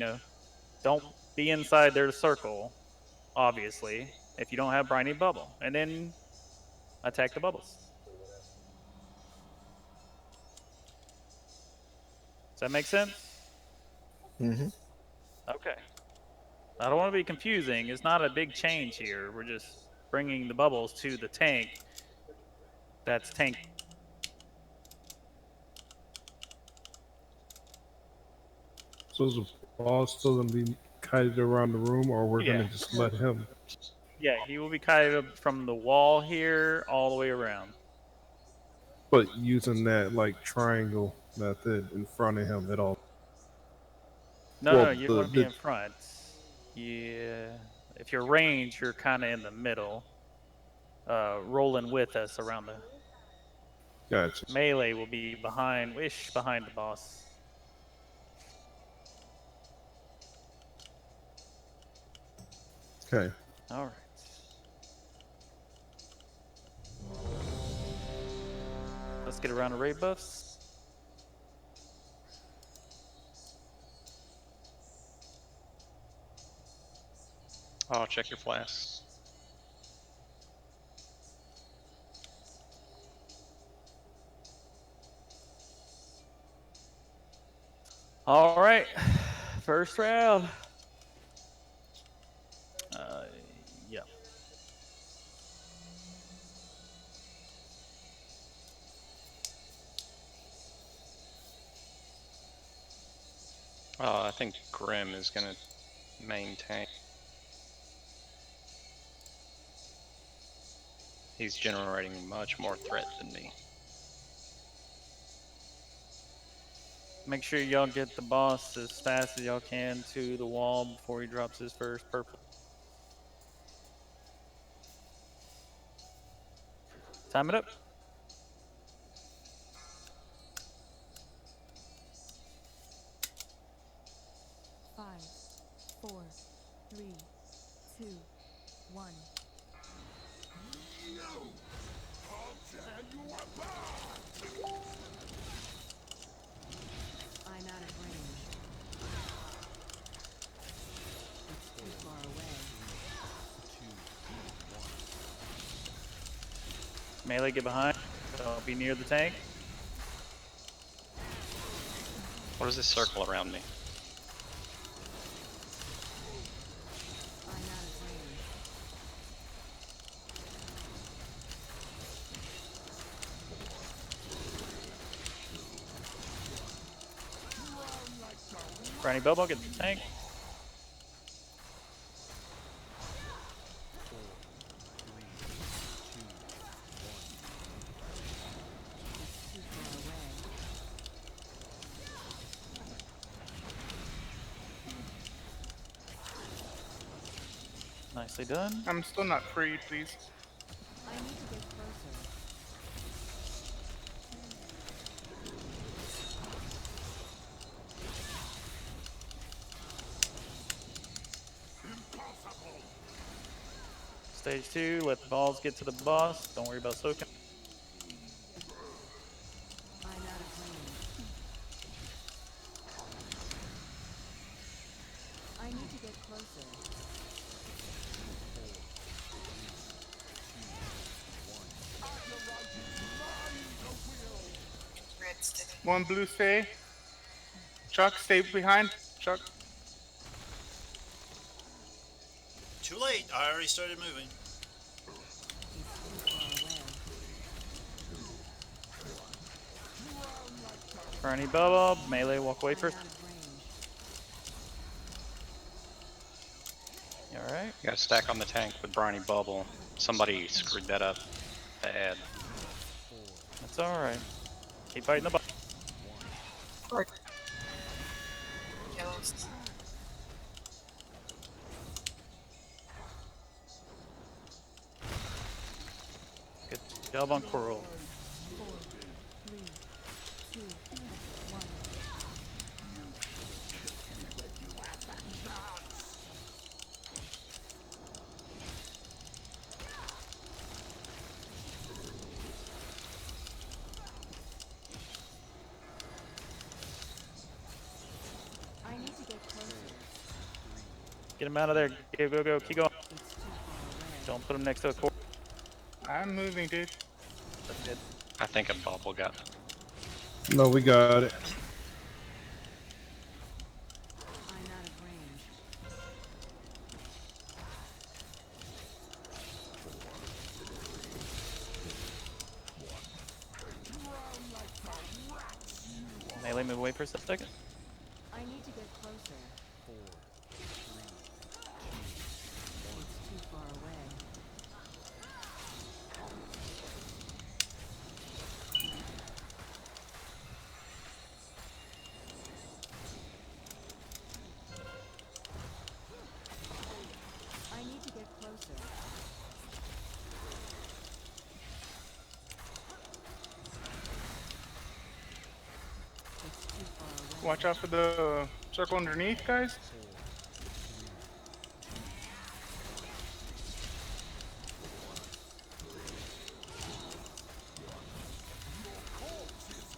don't be inside their circle, obviously, if you don't have briny bubble. And then attack the bubbles. Does that make sense? Mm-hmm. Okay. I don't want to be confusing. It's not a big change here. We're just bringing the bubbles to the tank. That's tank. So is the boss still gonna be kited around the room, or we're Yeah. gonna just let him? Yeah, he will be kited from the wall here all the way around. But using that like triangle method in front of him at all. No, you want to be in front. Yeah. If you're range, you're kind of in the middle, rolling with us around the. Gotcha. Melee will be behind the boss. Okay. All right. Let's get around to raid buffs. Oh, check your flasks. All right. First round. Yeah. I think Grim is going to maintain. He's generating much more threat than me. Make sure y'all get the boss as fast as y'all can to the wall before he drops his first purple. Time it up. Five, 4, 3, 2, 1. I'm out of range. It's too far away. Melee, get behind. Don't be near the tank. What is this circle around me? I'm out of range. Brownie Bobo, get the tank. Nicely done. I'm still not free, please. I need to get closer. Stage 2, let the balls get to the boss. Don't worry about soaking. I'm out of range. I need to get closer. One blue stay. Chuck, stay behind. Chuck. Too late. I already started moving. Brownie Bobo, melee, walk away first. Alright. You gotta stack on the tank with Briny Bubble. Somebody screwed that up bad. That's alright. Keep fighting the boss. Good job on Coral. 4, 3, 2, 1. Get him out of there. Go, go, go. Keep going. Don't put him next to a core. I'm moving, dude. That's good. I think a bubble got. No, we got it. I'm out of range. Melee, move away for a second. I need to get closer. 4, 3, 2, 1. It's too far away. I need to get closer. It's too far away. Watch out for the circle underneath, guys.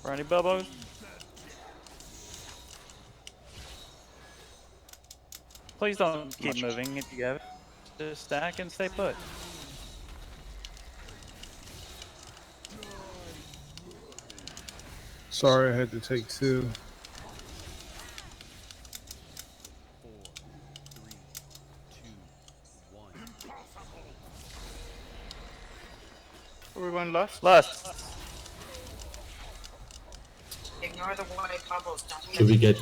Brownie Bubbles. Please don't keep moving if you have it. Just stack and stay put. Sorry, I had to take 2. 4, 3, 2, 1. We're going lust. Lust. Ignore the white bubbles. Don't Should we get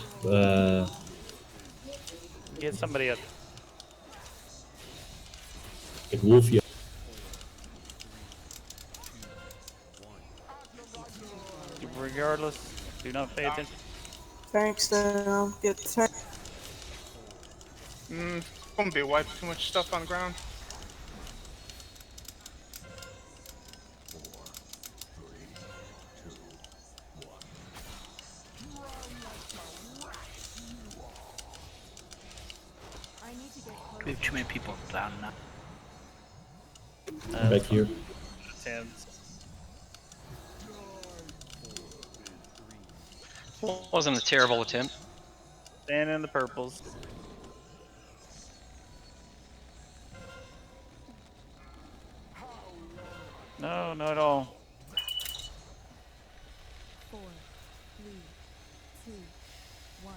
Get somebody up. get Wolf here? Regardless, do not pay attention. Tanks down. Get the tank. It's gonna be wipe too much stuff on the ground. I need to get closer. We have too many people down now. Back here. Hands. Wasn't a terrible attempt. Stand in the purples. No, not at all. 4, 3, 2, 1.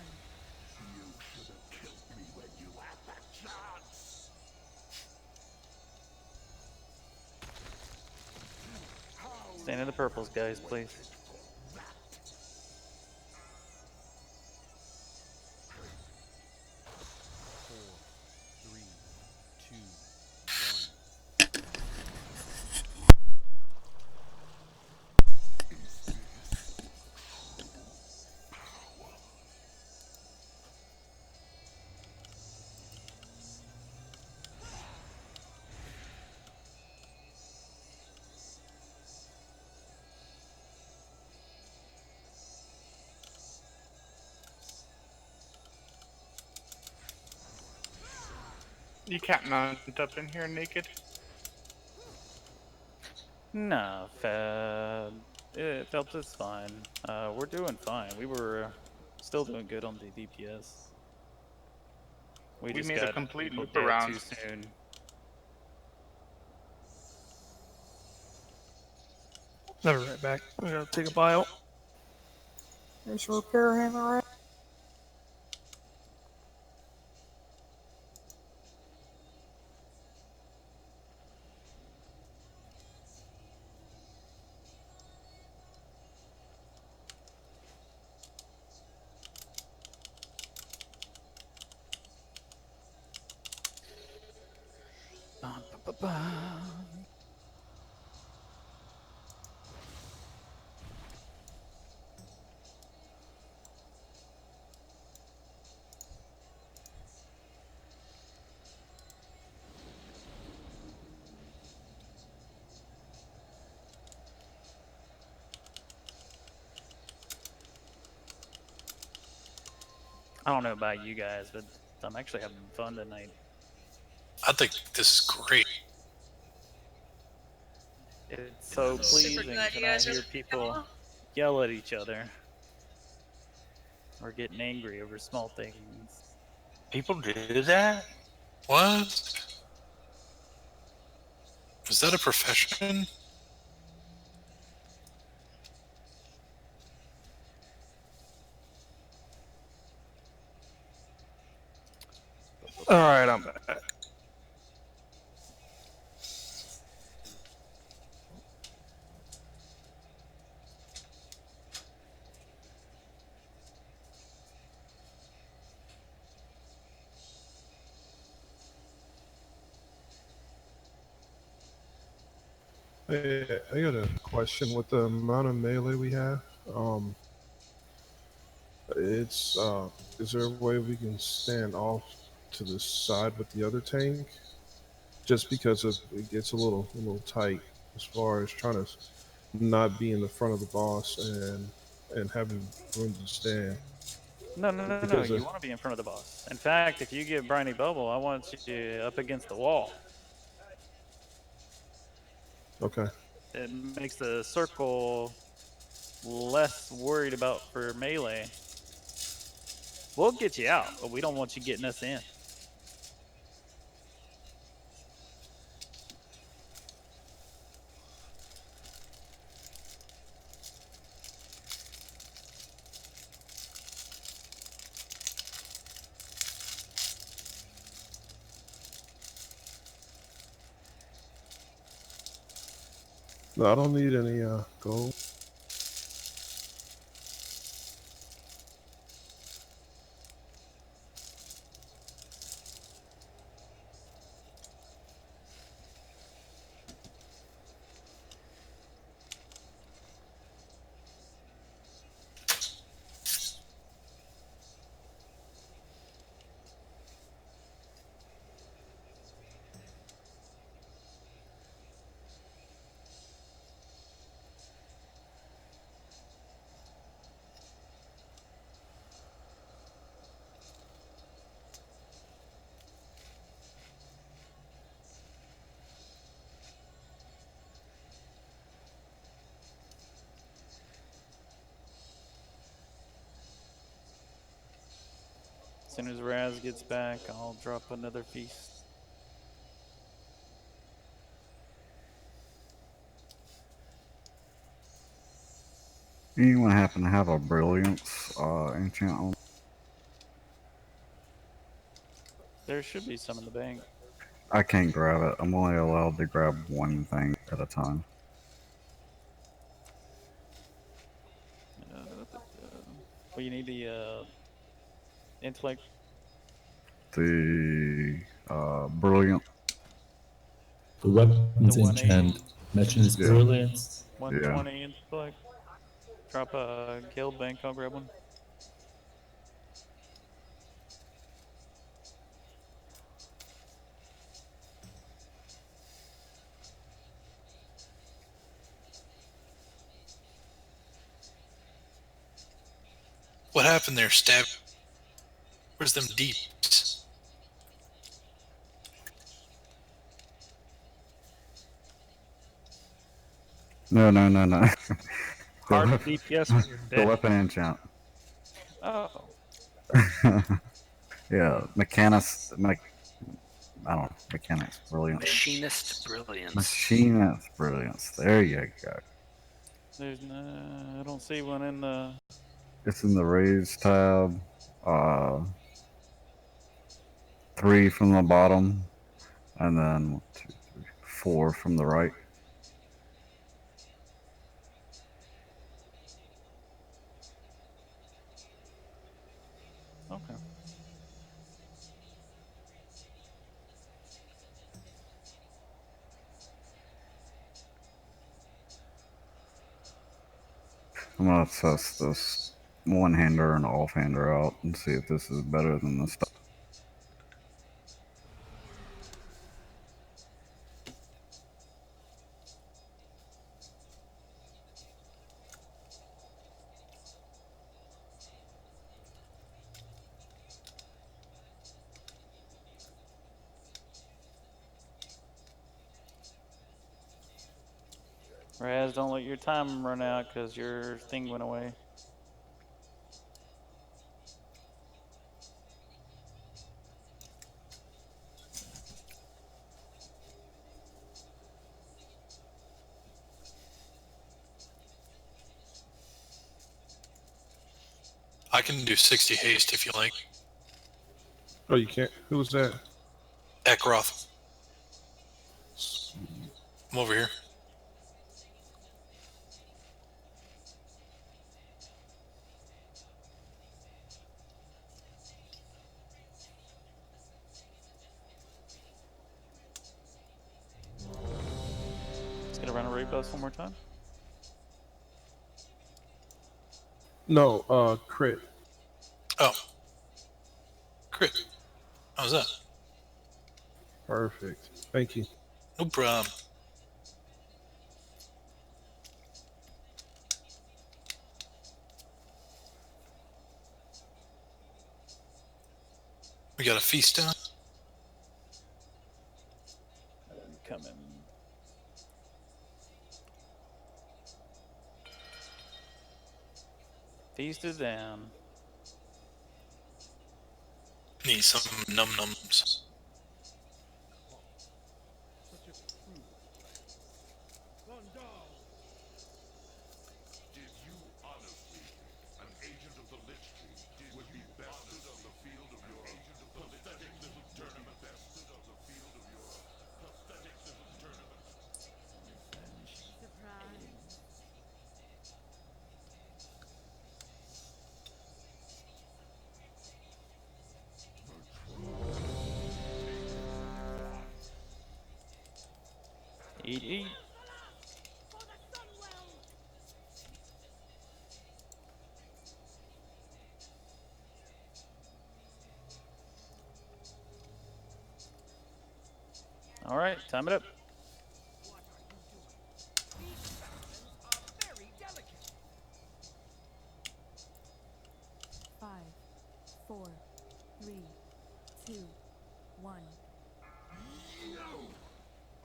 Stand in the purples, guys, please. You can't mount up in here naked. No, it Phelps is fine. We're doing fine. We were still doing good on the DPS. We just made got a complete people loop dead around. too soon. Never right back. We gotta take a bio. There's a repair hammer right. I don't know about you guys, but I'm actually having fun tonight. I think this is great. It's so pleasing glad you when I guys are hear people yell at each other or getting angry over small things. People do that? What? Is that a profession? All right, I'm back. Hey, I got a question. With the amount of melee we have, it's is there a way we can stand off to the side with the other tank? Just because it gets a little tight as far as trying to not be in the front of the boss and having room to stand. No. Because You want to be in front of the boss. In fact, if you give Briny Bubble, I want you up against the wall. okay. It makes the circle less worried about for melee. We'll get you out, but we don't want you getting us in. No, I don't need any gold. As soon as Raz gets back, I'll drop another feast. Anyone happen to have a brilliance enchant on? There should be some in the bank. I can't grab it. I'm only allowed to grab one thing at a time. Well, you need the intellect. The brilliant. The weapons The 180. enchant mentions Yeah. brilliance. 120 intellect. Drop a guild bank. I'll grab one. What happened there, Stab? Where's them deeps? No. Hard DPS when you're The dead. weapon enchant. Oh. Yeah, mechanics. I don't know. Mechanics brilliance. Machinist brilliance. Machinist brilliance. There you go. There's no. I don't see one in the. It's in the raise tab. 3 from the bottom, and then 1, 2, 3, 4 from the right. Okay. I'm gonna test this one-hander and off-hander out and see if this is better than the stuff. Raz, don't let your time run out because your thing went away. I can do 60 haste if you like. Oh, you can't. Who was that? Ekroth. I'm over here. Let's get around a raid bus one more time. No, crit. Oh. Crit. How's that? Perfect. Thank you. No problem. We got a feast down. Coming. Feast is down. Need some num-nums. Did you honestly think an agent of the Lich King would be bested on the field of your pathetic little tournament? Bested on the field of your pathetic little tournament. Surprise. 8. All right, time it up. Five, 4, 3, 2, 1.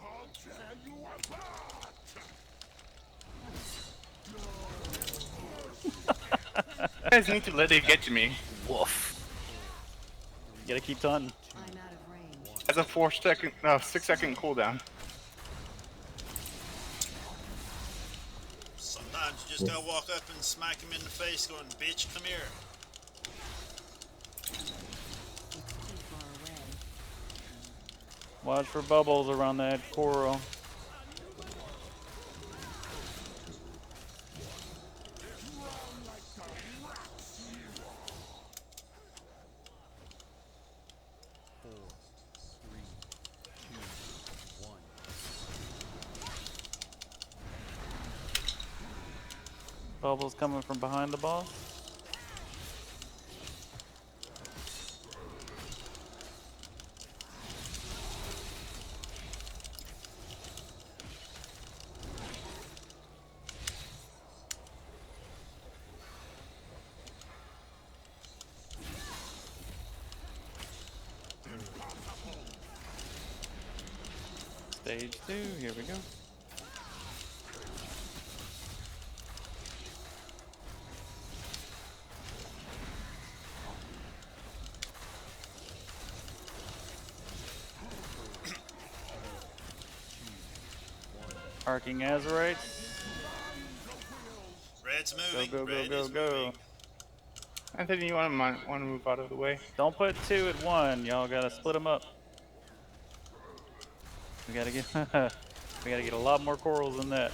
I'll tear you apart! You guys need to let it get to me. Woof. You gotta keep taunting. I'm out of range. Has a 6-second cooldown. Sometimes you just gotta walk up and smack him in the face going, bitch, come here. Watch for bubbles around that coral. Bubbles coming from behind the boss. Stage 2, here we go. Arcing Azurites. Red's moving. Go, go, Red go, is go, go. moving. Anthony, you want to move out of the way? Don't put 2 at 1. Y'all gotta split them up. We gotta get we gotta get a lot more corals than that.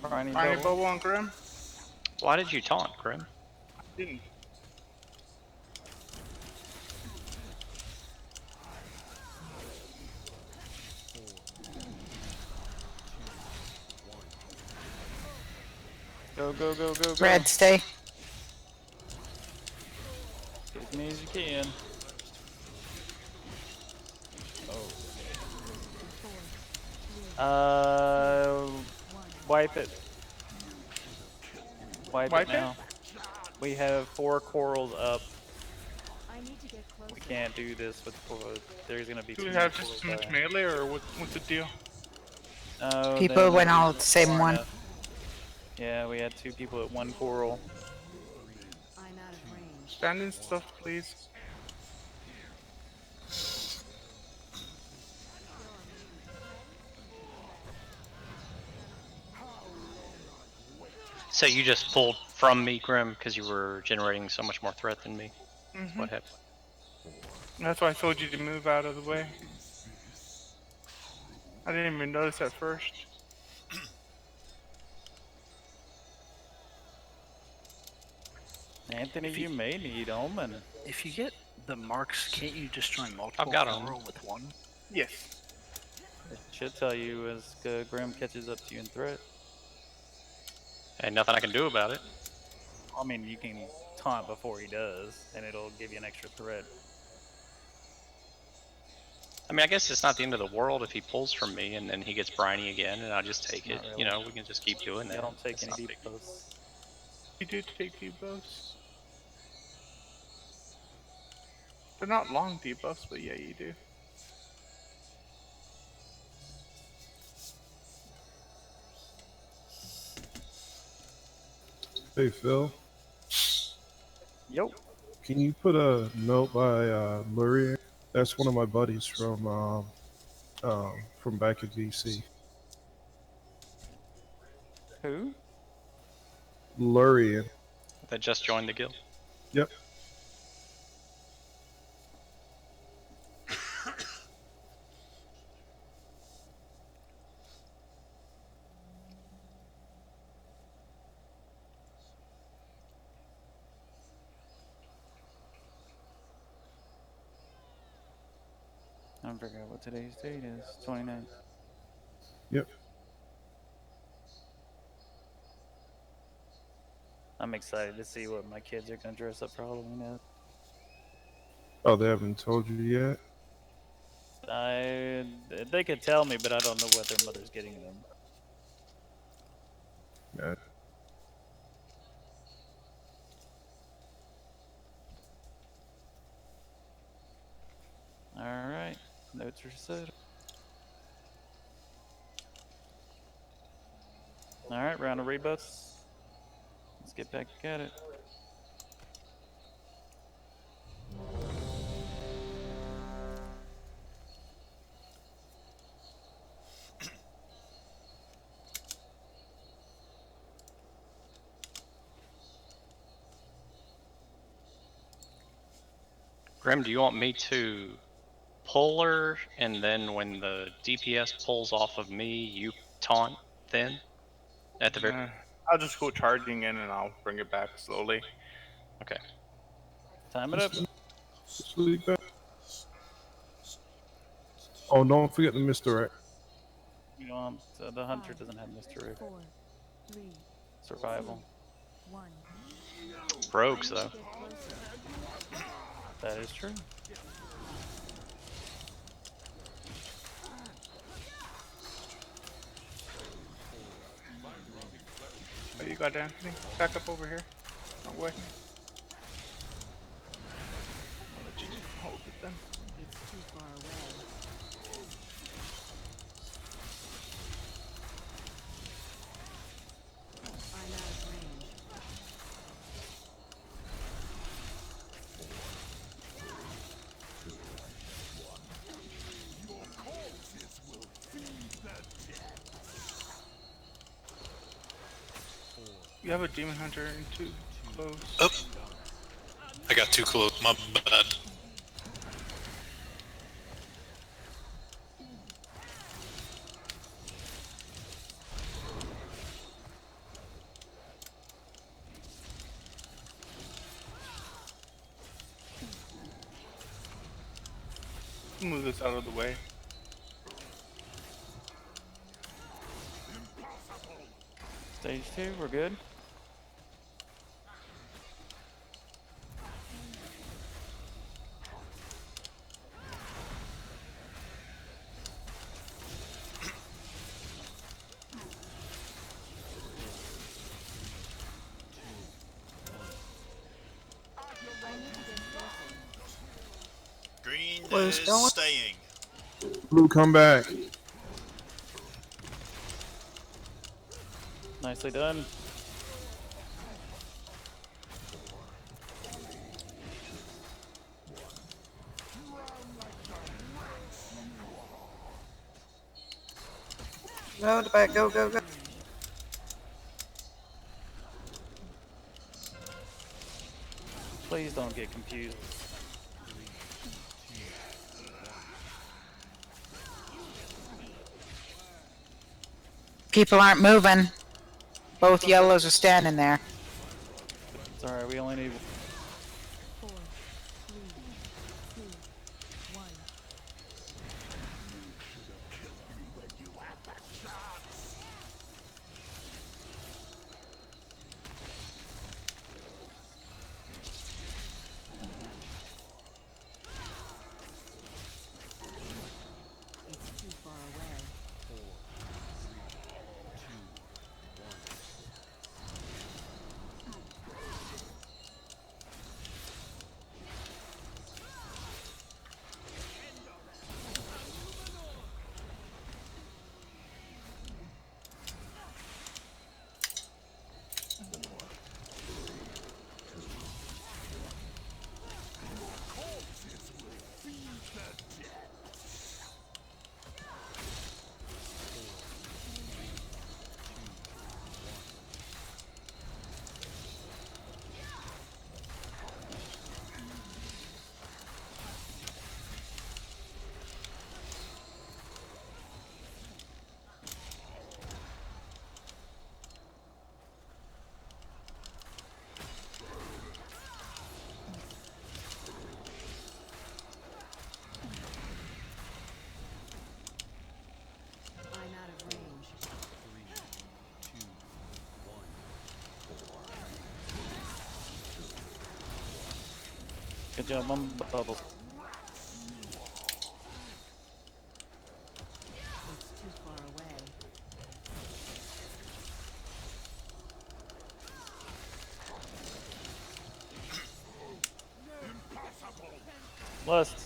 Briny bubble on Grim? Why did you taunt, Grim? Didn't. Go, go, go, go, go. Red, stay. Get as many as you can. Wipe it. Wipe it now. We have 4 corals up. I need to get closer. We can't do this with 4. There's gonna be Do 2 we have corals just too much dying. melee, or what's the deal? No, People then went we all at the same far one. enough. Yeah, we had 2 people at 1 coral. I'm out of range. Stand in stuff, please. So you just pulled from me, Grim, because you were generating so much more threat than me. Mm-hmm. What happened? That's why I told you to move out of the way. I didn't even notice at first. Anthony, you may need Omen. If you get the marks, can't you destroy multiple I've got for Omen. roll with one? Yes. It should tell you as Grim catches up to you in threat. Ain't nothing I can do about it. I mean, you can taunt before he does, and it'll give you an extra threat. I mean, I guess it's not the end of the world if he pulls from me and then he gets briny again, and I just take it. Not really. You know, we can just keep doing that. You don't take It's any not big. debuffs. You do take debuffs. They're not long debuffs, but yeah, you do. Hey Phil, Yo. can you put a note by Lurie? That's one of my buddies from back at BC. Who? Lurie. That just joined the guild. Yep. I forgot what today's date is. 29th. Yep. I'm excited to see what my kids are gonna dress up for Halloween as. Oh, they haven't told you yet? They could tell me, but I don't know what their mother's getting them. Yeah. Alright. Notes are set. Alright, round of rebuffs. Let's get back at it. Grim, do you want me to pull her, and then when the DPS pulls off of me, you taunt then? At the very... I'll just go charging in and I'll bring it back slowly. Okay. Time it up. Sleep back. Oh, don't forget the misdirect. You know, the hunter doesn't have misdirect. 4, 3, Survival. 1. Rogues, though. That is true. Oh, you got Anthony? Back up over here. Wrong way. I'll let you hold it then. It's too far away. I'm out of range. Your corpses will feed the dead. You have a demon hunter in too close. Oh, I got too close. My bad. Move this out of the way. Stage 2, we're good. Green Blue's is going. staying. Blue, come back. Nicely done. No, the back. Go, go, go. Please don't get confused. People aren't moving. Both yellows are standing there. It's alright, we only need 4, 3, 2, 1. It's too far away. 4, 3, 2, 1. I'm out of range. 3, 2, 1. good job on bubbles. It's too far away. Lust.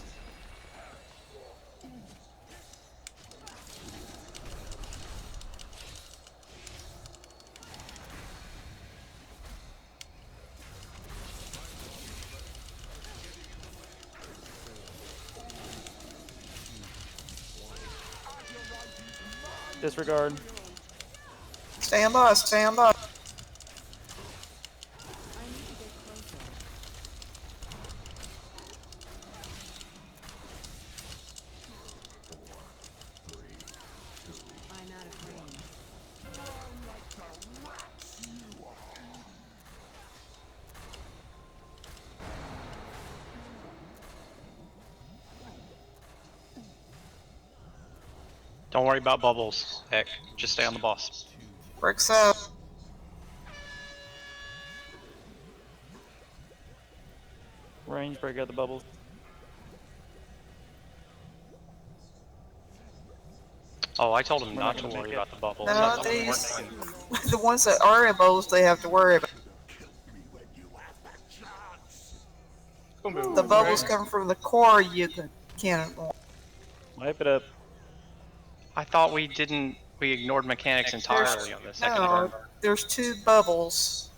Disregard. Stand by, stand by. I need to get closer. I'm out of range. Don't worry about bubbles, Heck. Just stay on the boss. Works out. Range, break out the bubbles. Oh, I told him We're not not to gonna worry make it. about the bubbles. No, I told him these, we're the ones that are in bowls, they have to worry about. The bubbles come from the core, you can't ignore. Wipe it up. I thought we didn't. We ignored mechanics entirely on the second No, burn. there's two bubbles.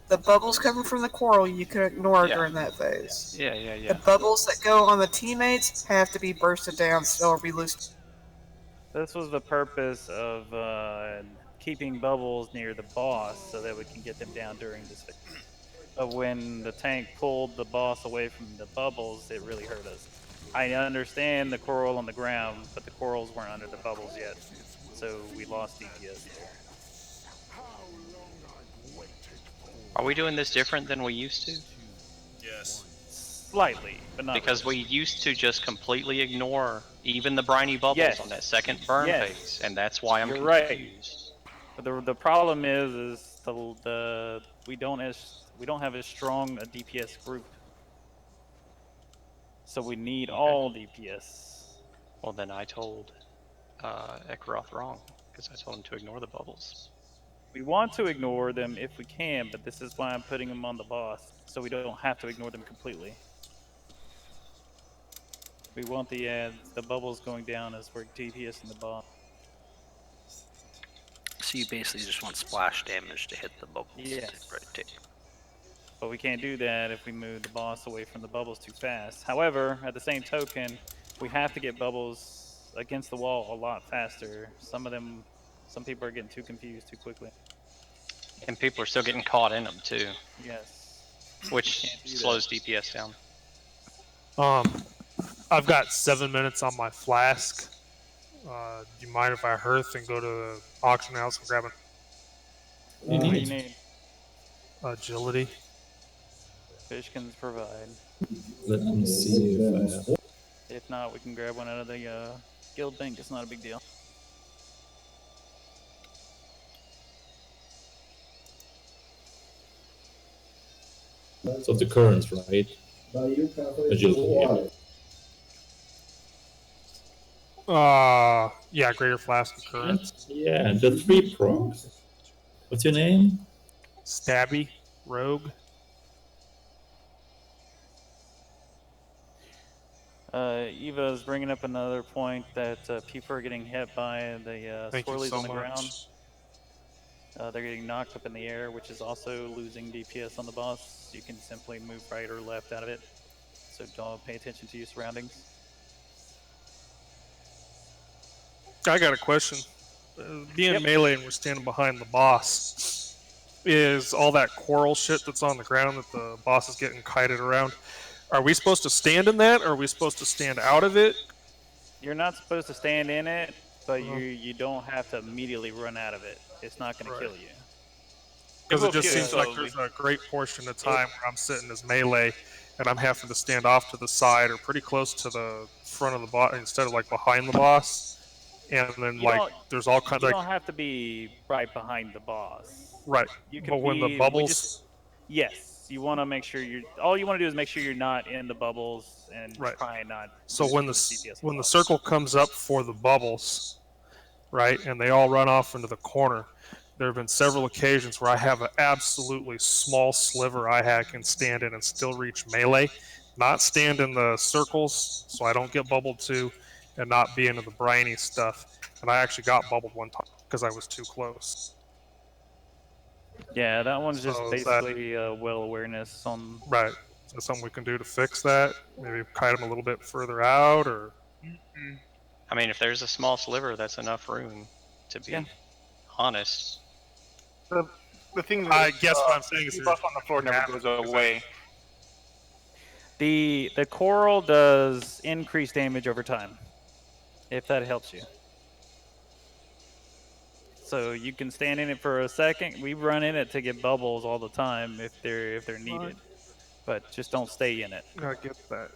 The bubbles coming from the coral you can ignore Yeah. during that phase. Yeah. The bubbles that go on the teammates have to be bursted down or be loose. This was the purpose of keeping bubbles near the boss so that we can get them down during this phase. But when the tank pulled the boss away from the bubbles, it really hurt us. I understand the coral on the ground, but the corals weren't under the bubbles yet, so we lost DPS there. Are we doing this different than we used to? Yes. Slightly, but not Because really. we used to just completely ignore even the briny bubbles on that second burn phase, and that's why I'm You're confused. Right. But the problem is the we don't have as strong a DPS group, so we need all DPS. Well, then I told Ekroth wrong, because I told him to ignore the bubbles. We want to ignore them if we can, but this is why I'm putting them on the boss, so we don't have to ignore them completely. We want the bubbles going down as we're DPS in the boss. So you basically just want splash damage to hit the bubbles. Yes. Right. But we can't do that if we move the boss away from the bubbles too fast. However, at the same token, we have to get bubbles against the wall a lot faster. Some people are getting too confused too quickly. And people are still getting caught in them, too. Yes. which can't do slows that. DPS down. I've got 7 minutes on my flask. Do you mind if I hearth and go to the auction house and grab an What do you What do need? you need? agility? Fishkins provide. Let me see if I have. If not, we can grab one out of the guild bank. It's not a big deal. So the currents, right? Agility. Yeah, greater flask of currents. Yeah, the 3 procs. What's your name? Stabby, rogue. Eva is bringing up another point that people are getting hit by the Thank you swirlies so on the ground. much. They're getting knocked up in the air, which is also losing DPS on the boss. You can simply move right or left out of it. So don't pay attention to your surroundings. I got a question. Being melee and we're standing behind the boss, is all that coral shit that's on the ground that the boss is getting kited around? Are we supposed to stand in that, or are we supposed to stand out of it? You're not supposed to stand in it, but Uh-huh. you don't have to immediately run out of it. It's not going to kill you. Because it just kill you seems like slowly. there's a great portion of time where I'm sitting as melee and I'm having to stand off to the side or pretty close to the front of the boss instead of like behind the boss. And then You like don't there's all kinds you like don't have to be right behind the boss. right. You But can when the be. We bubbles just yes. You want to make sure you're. All you want to do is make sure you're not in the bubbles and right. try and not So lose when too the much DPS on when the the boss. circle comes up for the bubbles, right, and they all run off into the corner, there have been several occasions where I have an absolutely small sliver I can stand in and still reach melee, not stand in the circles so I don't get bubbled too, and not be into the briny stuff. And I actually got bubbled one time because I was too close. Yeah, that one's just So is that basically well awareness on. right? Is that something we can do to fix that? Maybe kite them a little bit further out, or I mean, if there's a small sliver, that's enough room to be honest. The thing is, I guess what I'm saying is debuff on the floor never goes away. The coral does increase damage over time, if that helps you. So you can stand in it for a second. We run in it to get bubbles all the time if they're needed, but just don't stay in it. I get that.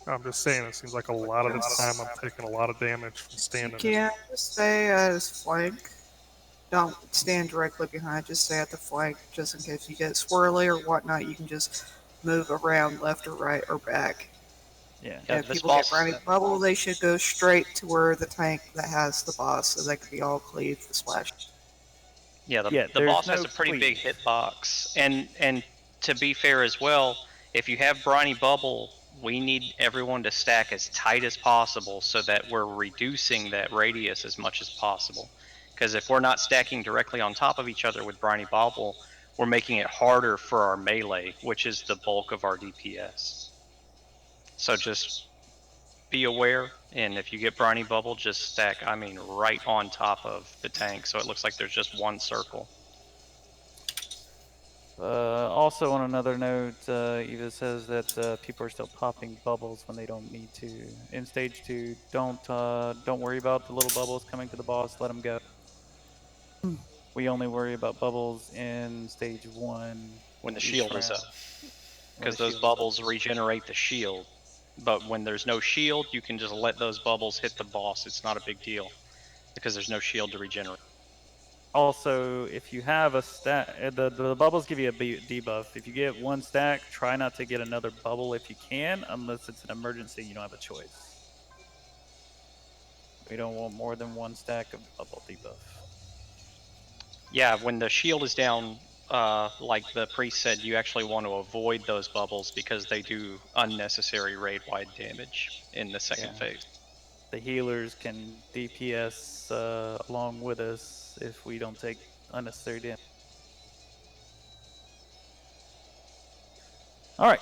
I'm just saying, it seems like a lot of the time I'm taking a lot of damage from standing. Yeah, just stay at his flank. Don't stand directly behind, just stay at the flank, just in case you get swirly or whatnot. You can just move around left or right or back. Yeah. And if people get running bubble, they should go straight to where the tank that has the boss, so they can be all cleaved with splash. Yeah, the there's boss has no a pretty big cleave. hitbox, and to be fair as well, if you have briny bubble, we need everyone to stack as tight as possible so that we're reducing that radius as much as possible. Because if we're not stacking directly on top of each other with briny bubble, we're making it harder for our melee, which is the bulk of our DPS. So just be aware, and if you get briny bubble, just stack, I mean, right on top of the tank, so it looks like there's just one circle. Also, on another note, Eva says that people are still popping bubbles when they don't need to. In stage 2, don't worry about the little bubbles coming to the boss. Let them go. We only worry about bubbles in stage 1. When the each shield is round. up, When because the those shield is up. bubbles regenerate the shield. But when there's no shield, you can just let those bubbles hit the boss. It's not a big deal because there's no shield to regenerate. Also, if you have a stack, the bubbles give you a debuff. If you get one stack, try not to get another bubble if you can, unless it's an emergency. You don't have a choice. We don't want more than one stack of bubble debuff. Yeah, when the shield is down, like the priest said, you actually want to avoid those bubbles because they do unnecessary raid-wide damage in the second phase. The healers can DPS along with us if we don't take unnecessary damage. All right,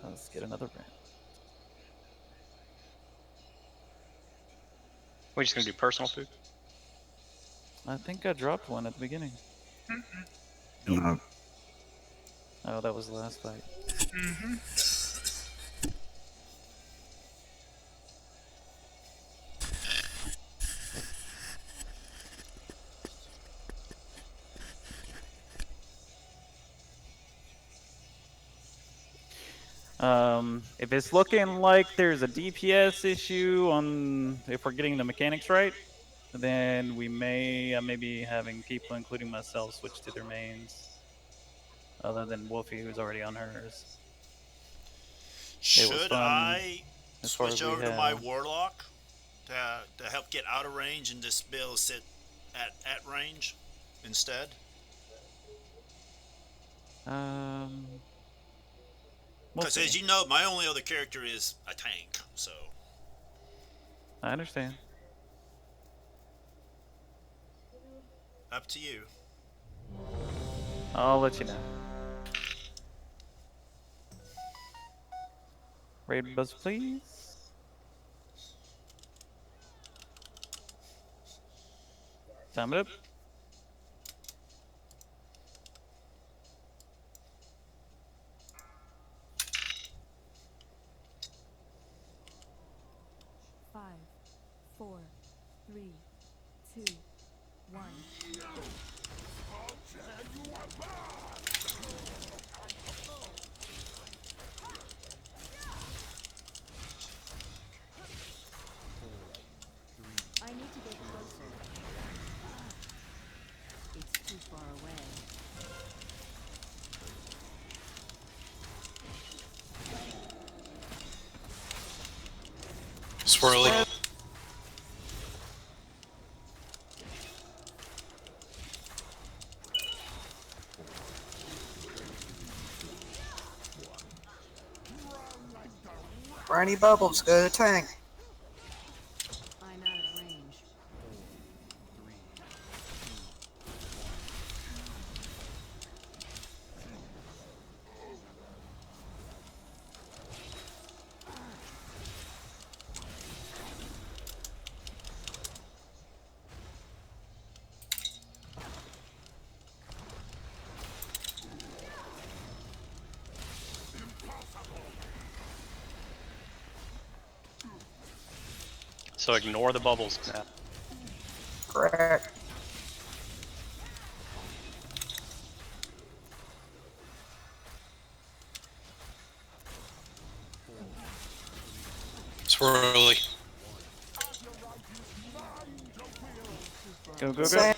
let's get another round. We're just gonna do personal food. I think I dropped one at the beginning. No. Oh, that was the last fight. Mm-hmm. If it's looking like there's a DPS issue on if we're getting the mechanics right, then we may maybe having people, including myself, switch to their mains. Other than Wolfie, who's already on hers. It was Should fun I as far as switch we over to my have. warlock to help get out of range and just be able to sit at range instead? We'll Because as see. you know, my only other character is a tank, so I understand. up to you. I'll let you know. Raid buzz, please. Time it up. Five, four, three, two, one. I need to get closer. It's too far away. Swirly. Briny Bubbles, go to tank. I'm out of range. So ignore the bubbles now. Correct. Swirly. Go, go, go. Same.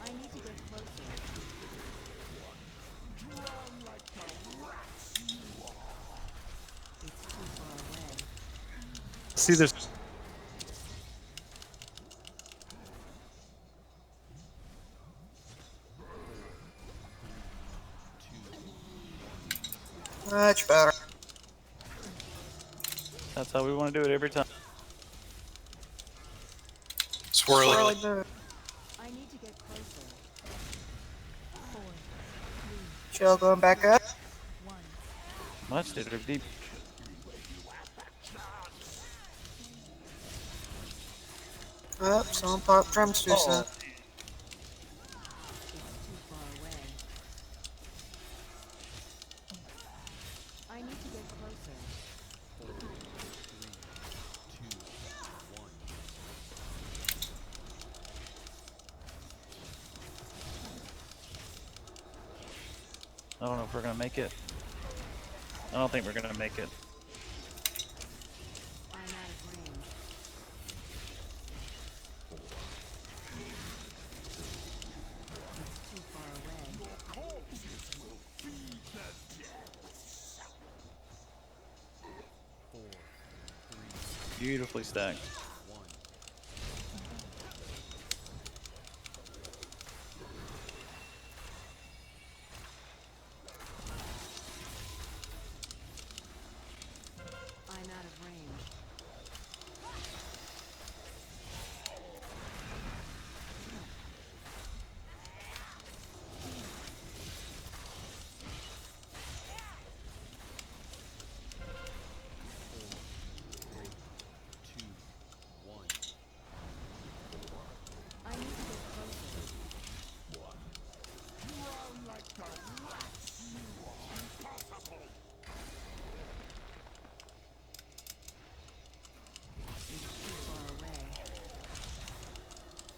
I need to get closer. It's too far away. See, there's Much better. That's how we want to do it every time. Swirly. Swirly move. I need to get closer. 4, 3, Chill going back up. 1. Much did it deep. Oh, someone popped drums too soon. It's too far away. I need to get closer. I don't know if we're gonna make it. I don't think we're gonna make it. I'm out of range. It's too far away. Beautifully stacked. I'm out of range.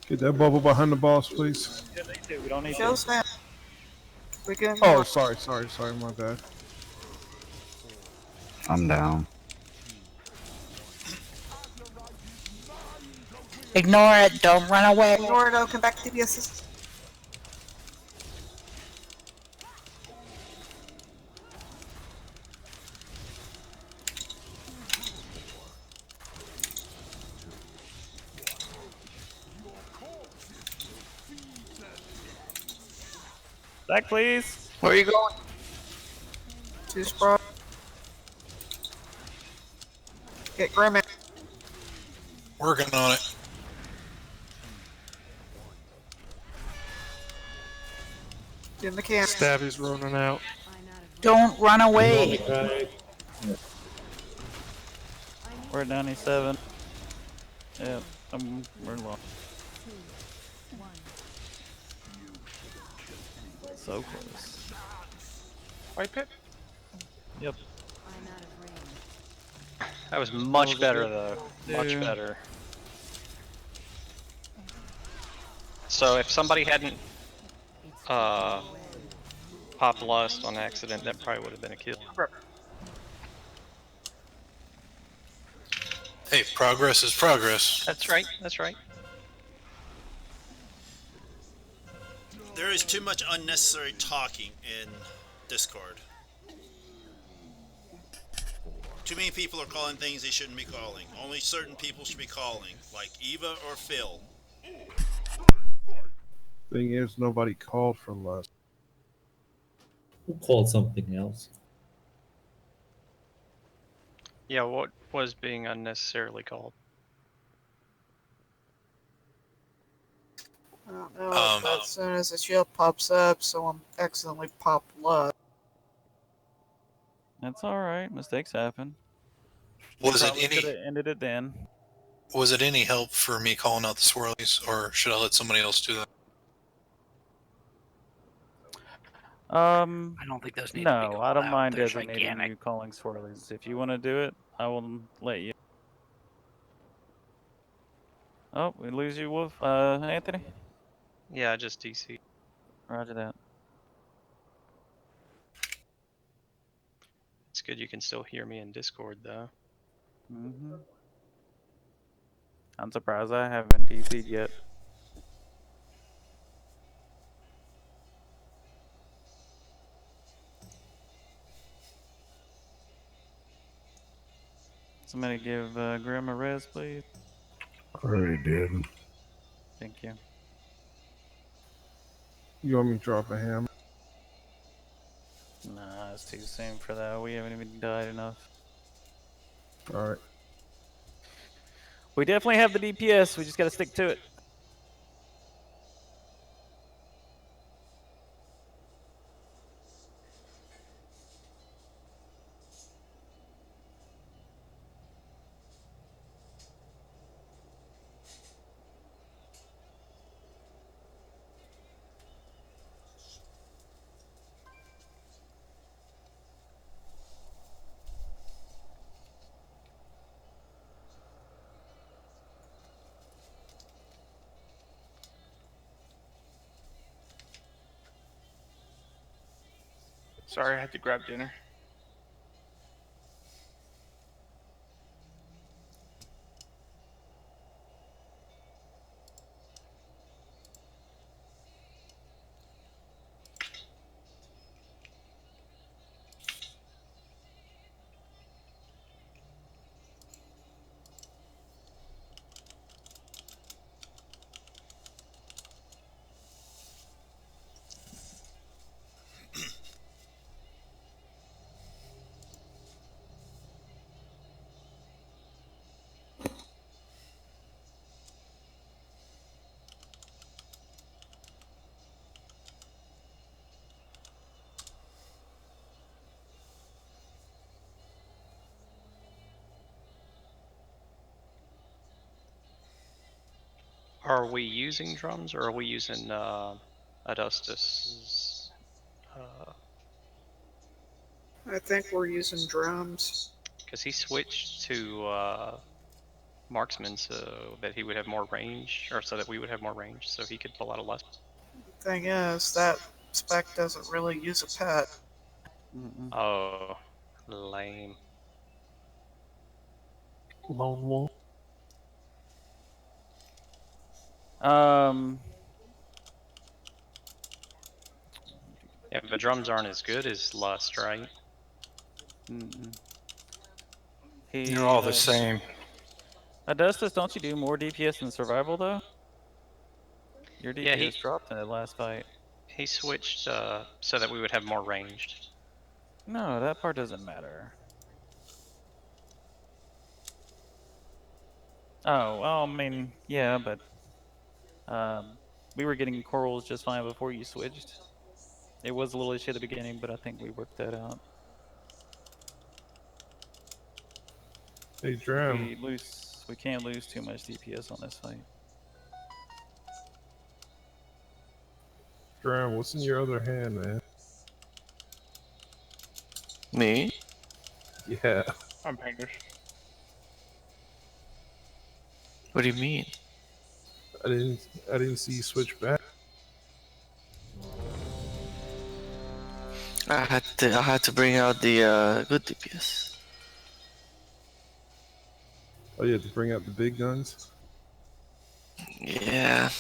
Get that bubble behind the boss, please. We don't need to. We don't need Show's to. down. We getting Oh, more. sorry, my bad. I'm down. Ignore it. Don't run away. Ignore it. I'll come back to DPS. Back, please. Where are you going? Two sprawl. Get Grim out. Working on it. Do mechanics. Stabby's running out. Don't run away. We're at 97. Yep. We're low. So close. White pit? Yep. That was much was a better, good though. Much do. better. So if somebody hadn't popped Lust on accident, that probably would have been a kill. Hey, progress is progress. That's right. That's right. There is too much unnecessary talking in Discord. Too many people are calling things they shouldn't be calling. Only certain people should be calling, like Eva or Phil. Thing is, nobody called from last. Who called something else? Yeah, what was being unnecessarily called? I don't know. But as soon as the shield pops up, someone accidentally popped Lust. That's all right. Mistakes happen. Was it Probably could any? have ended it then. Was it any help for me calling out the swirlies, or should I let somebody else do that? I don't think those need to be No, called I don't out. mind They're designating gigantic. you calling swirlies. If you want to do it, I will let you. Oh, we lose you, Wolf. Anthony? Yeah, just DC. Roger that. It's good you can still hear me in Discord, though. Mm-hmm. I'm surprised I haven't DC'd yet. Somebody give Grim a res, please. Already did. Thank you. You want me to drop a hammer? Nah, it's too soon for that. We haven't even died enough. Alright. We definitely have the DPS. We just got to stick to it. Sorry, I had to grab dinner. Are we using drums, or are we using Adustus's? I think we're using drums. Because he switched to marksman so that he would have more range, or so that we would have more range, so he could pull out a less. Thing is, that spec doesn't really use a pet. Oh, lame. Lone wolf. Yeah, but drums aren't as good as lust, right? They're all the same. Adustus, don't you do more DPS than survival though? Your Yeah, DPS dropped in the last fight. he switched so that we would have more ranged. No, that part doesn't matter. Oh, well, I mean, yeah, but we were getting corals just fine before you switched. It was a little issue at the beginning, but I think we worked that out. Hey, Dram. We can't lose too much DPS on this fight. Dram, what's in your other hand, man? Me? Yeah. I'm bangers. What do you mean? I didn't see you switch back. I had to bring out the good DPS. Oh, you had to bring out the big guns? Yeah.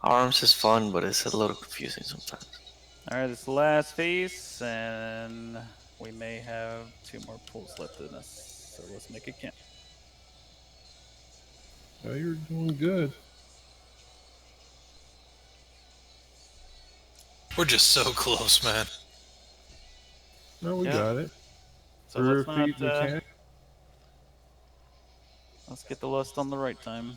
Arms is fun, but it's a little confusing sometimes. Alright, it's the last phase, and we may have 2 more pulls left in us, so let's make it count. Oh, you're doing good. We're just so close, man. No, we got it. So Rear let's not, feet mechanic. let's get the lust on the right time.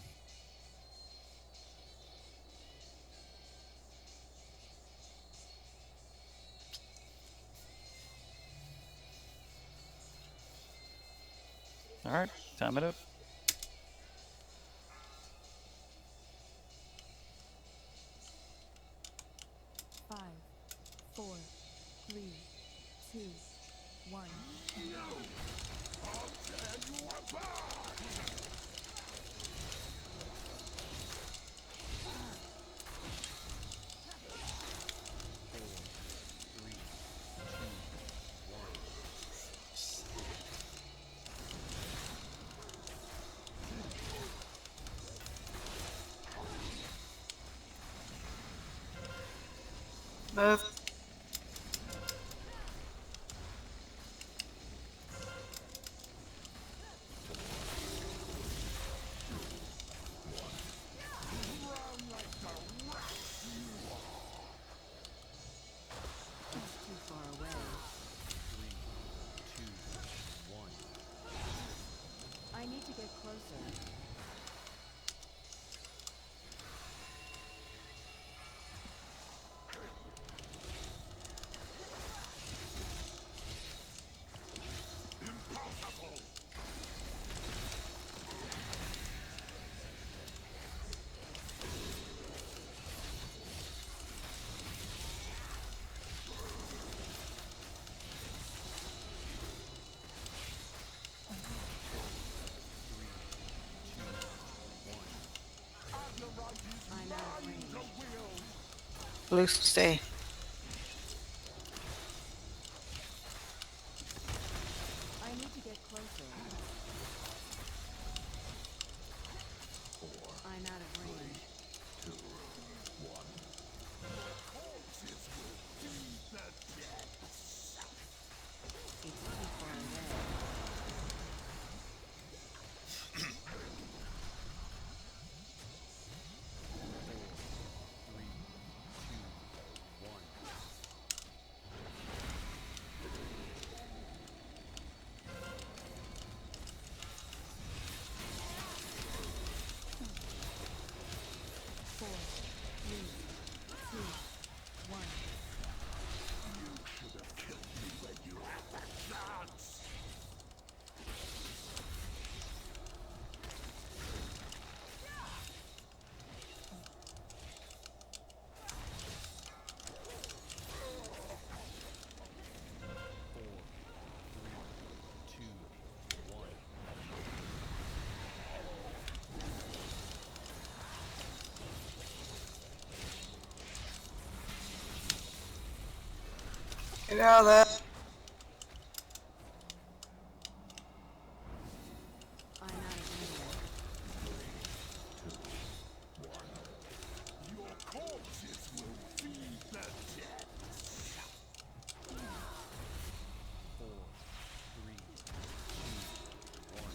Alright, time it up. Five, four, three, two, one. Move. It's too far away. 3, 2, 1. I need to get closer. I'm out of range. Loose, stay. I need to get closer. I'm out of range. It's too far away. Get out of that. Your corpses will feed the dead. 4, 3, 2, 1.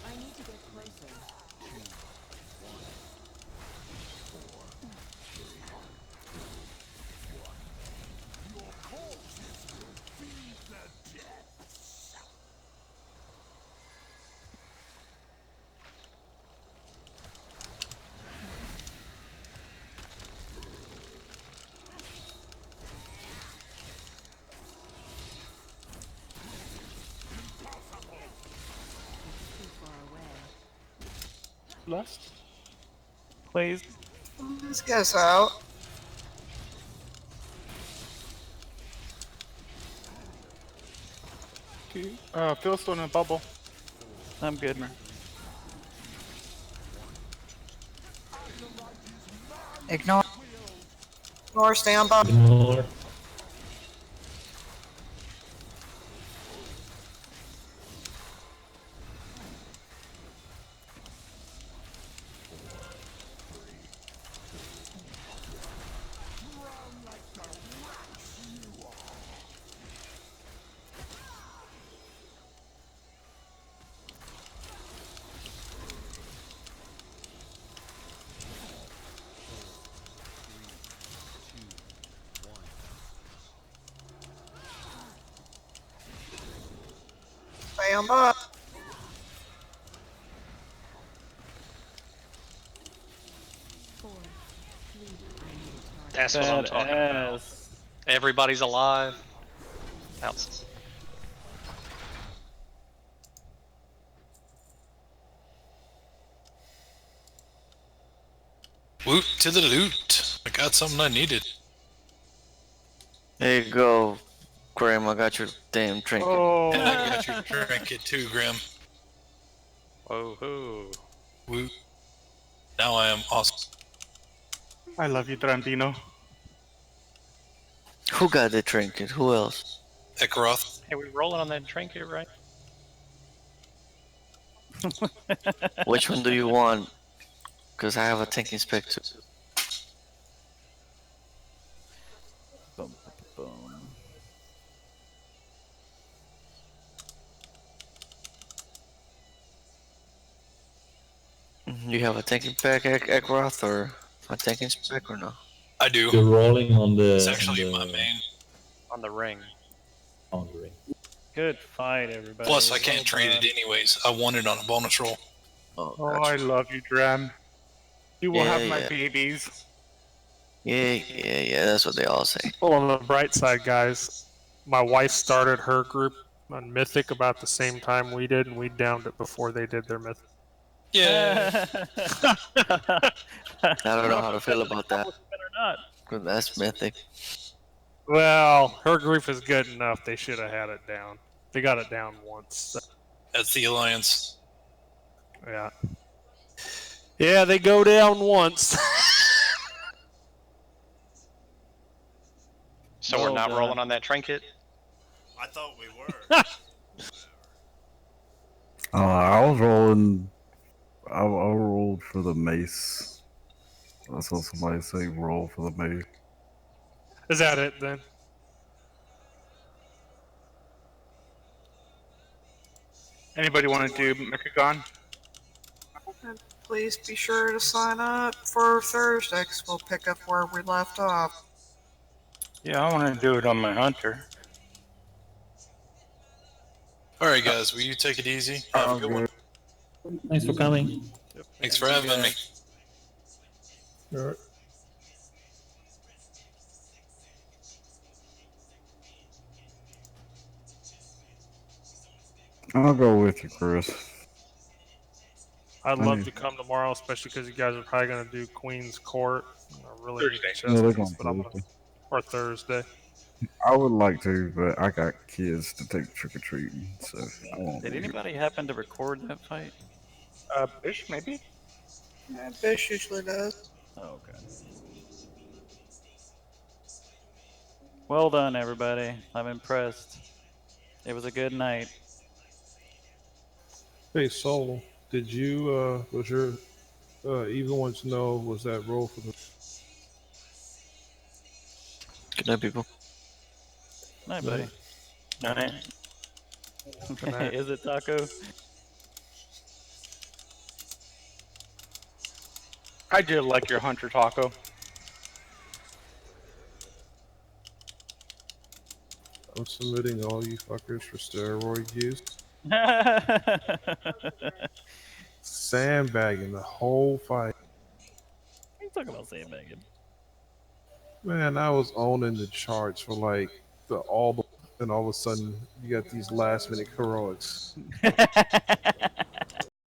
I need to get closer. 2, 1. Your corpses will feed the dead. It's too far away. Lust. Please. Let's get us out. Phil's still in a bubble. I'm good, man. Ignore. Or stand by. Ignore. Stand by. That's what I'm talking about. Everybody's alive. Outside. Woot to the loot. I got something I needed. There you go, Graham. I got your damn trinket. Oh. And I got your trinket too, Graham. Whoa, hoo. Woot. Now I am awesome. I love you, Trandino. Who got the trinket? Who else? Ekroth. Hey, we rolling on that trinket, right? Which one do you want? Because I have a tank inspector. Boom, boom. You have a tank inspector, Ekroth, or a tank inspector or no? I do. You're rolling on the. It's actually my main. On the ring. On the ring. Good fight, everybody. Plus, I can't trade it anyways. I won it on a bonus roll. Oh, I love you, Dram. You will have my yeah. babies. Yeah, that's what they all say. Well, on the bright side, guys, my wife started her group on Mythic about the same time we did, and we downed it before they did their Mythic. Yeah. I don't know how to feel about that. Or not. 'Cause that's mythic. Well, her group is good enough. They should have had it down. They got it down once. That's the Alliance. Yeah. Yeah, they go down once. So we're not rolling on that trinket? I thought we were. I was rolling. I rolled for the mace. I saw somebody say roll for the mace. Is that it then? Anybody want to do Mechagon? And please be sure to sign up for Thursday, because we'll pick up where we left off. Yeah, I want to do it on my hunter. Alright, guys, will you take it easy? Have a good one. Thanks for coming. Thanks for having me. Sure. I'll go with you, Chris. I'd I love mean, to come tomorrow, especially because you guys are probably going to do Queen's Court. I really need a Thursday. chess no, they're piece, going but I'm going to. Thursday. Or Thursday. I would like to, but I got kids to take trick or treating, so I won't Did be here. anybody happen to record that fight? Bish, maybe? Yeah, Bish usually does. Oh, okay. Well done, everybody. I'm impressed. It was a good night. Hey, Soul, did you, was your Even Ones know, was that roll for the. Good night, people. Night, Night. buddy. All right. Good night. Is it Taco? I did like your hunter taco. I'm submitting all you fuckers for steroid use. Sandbagging the whole fight. What are you talking about sandbagging? Man, I was owning the charts for like and all of a sudden you got these last minute heroics.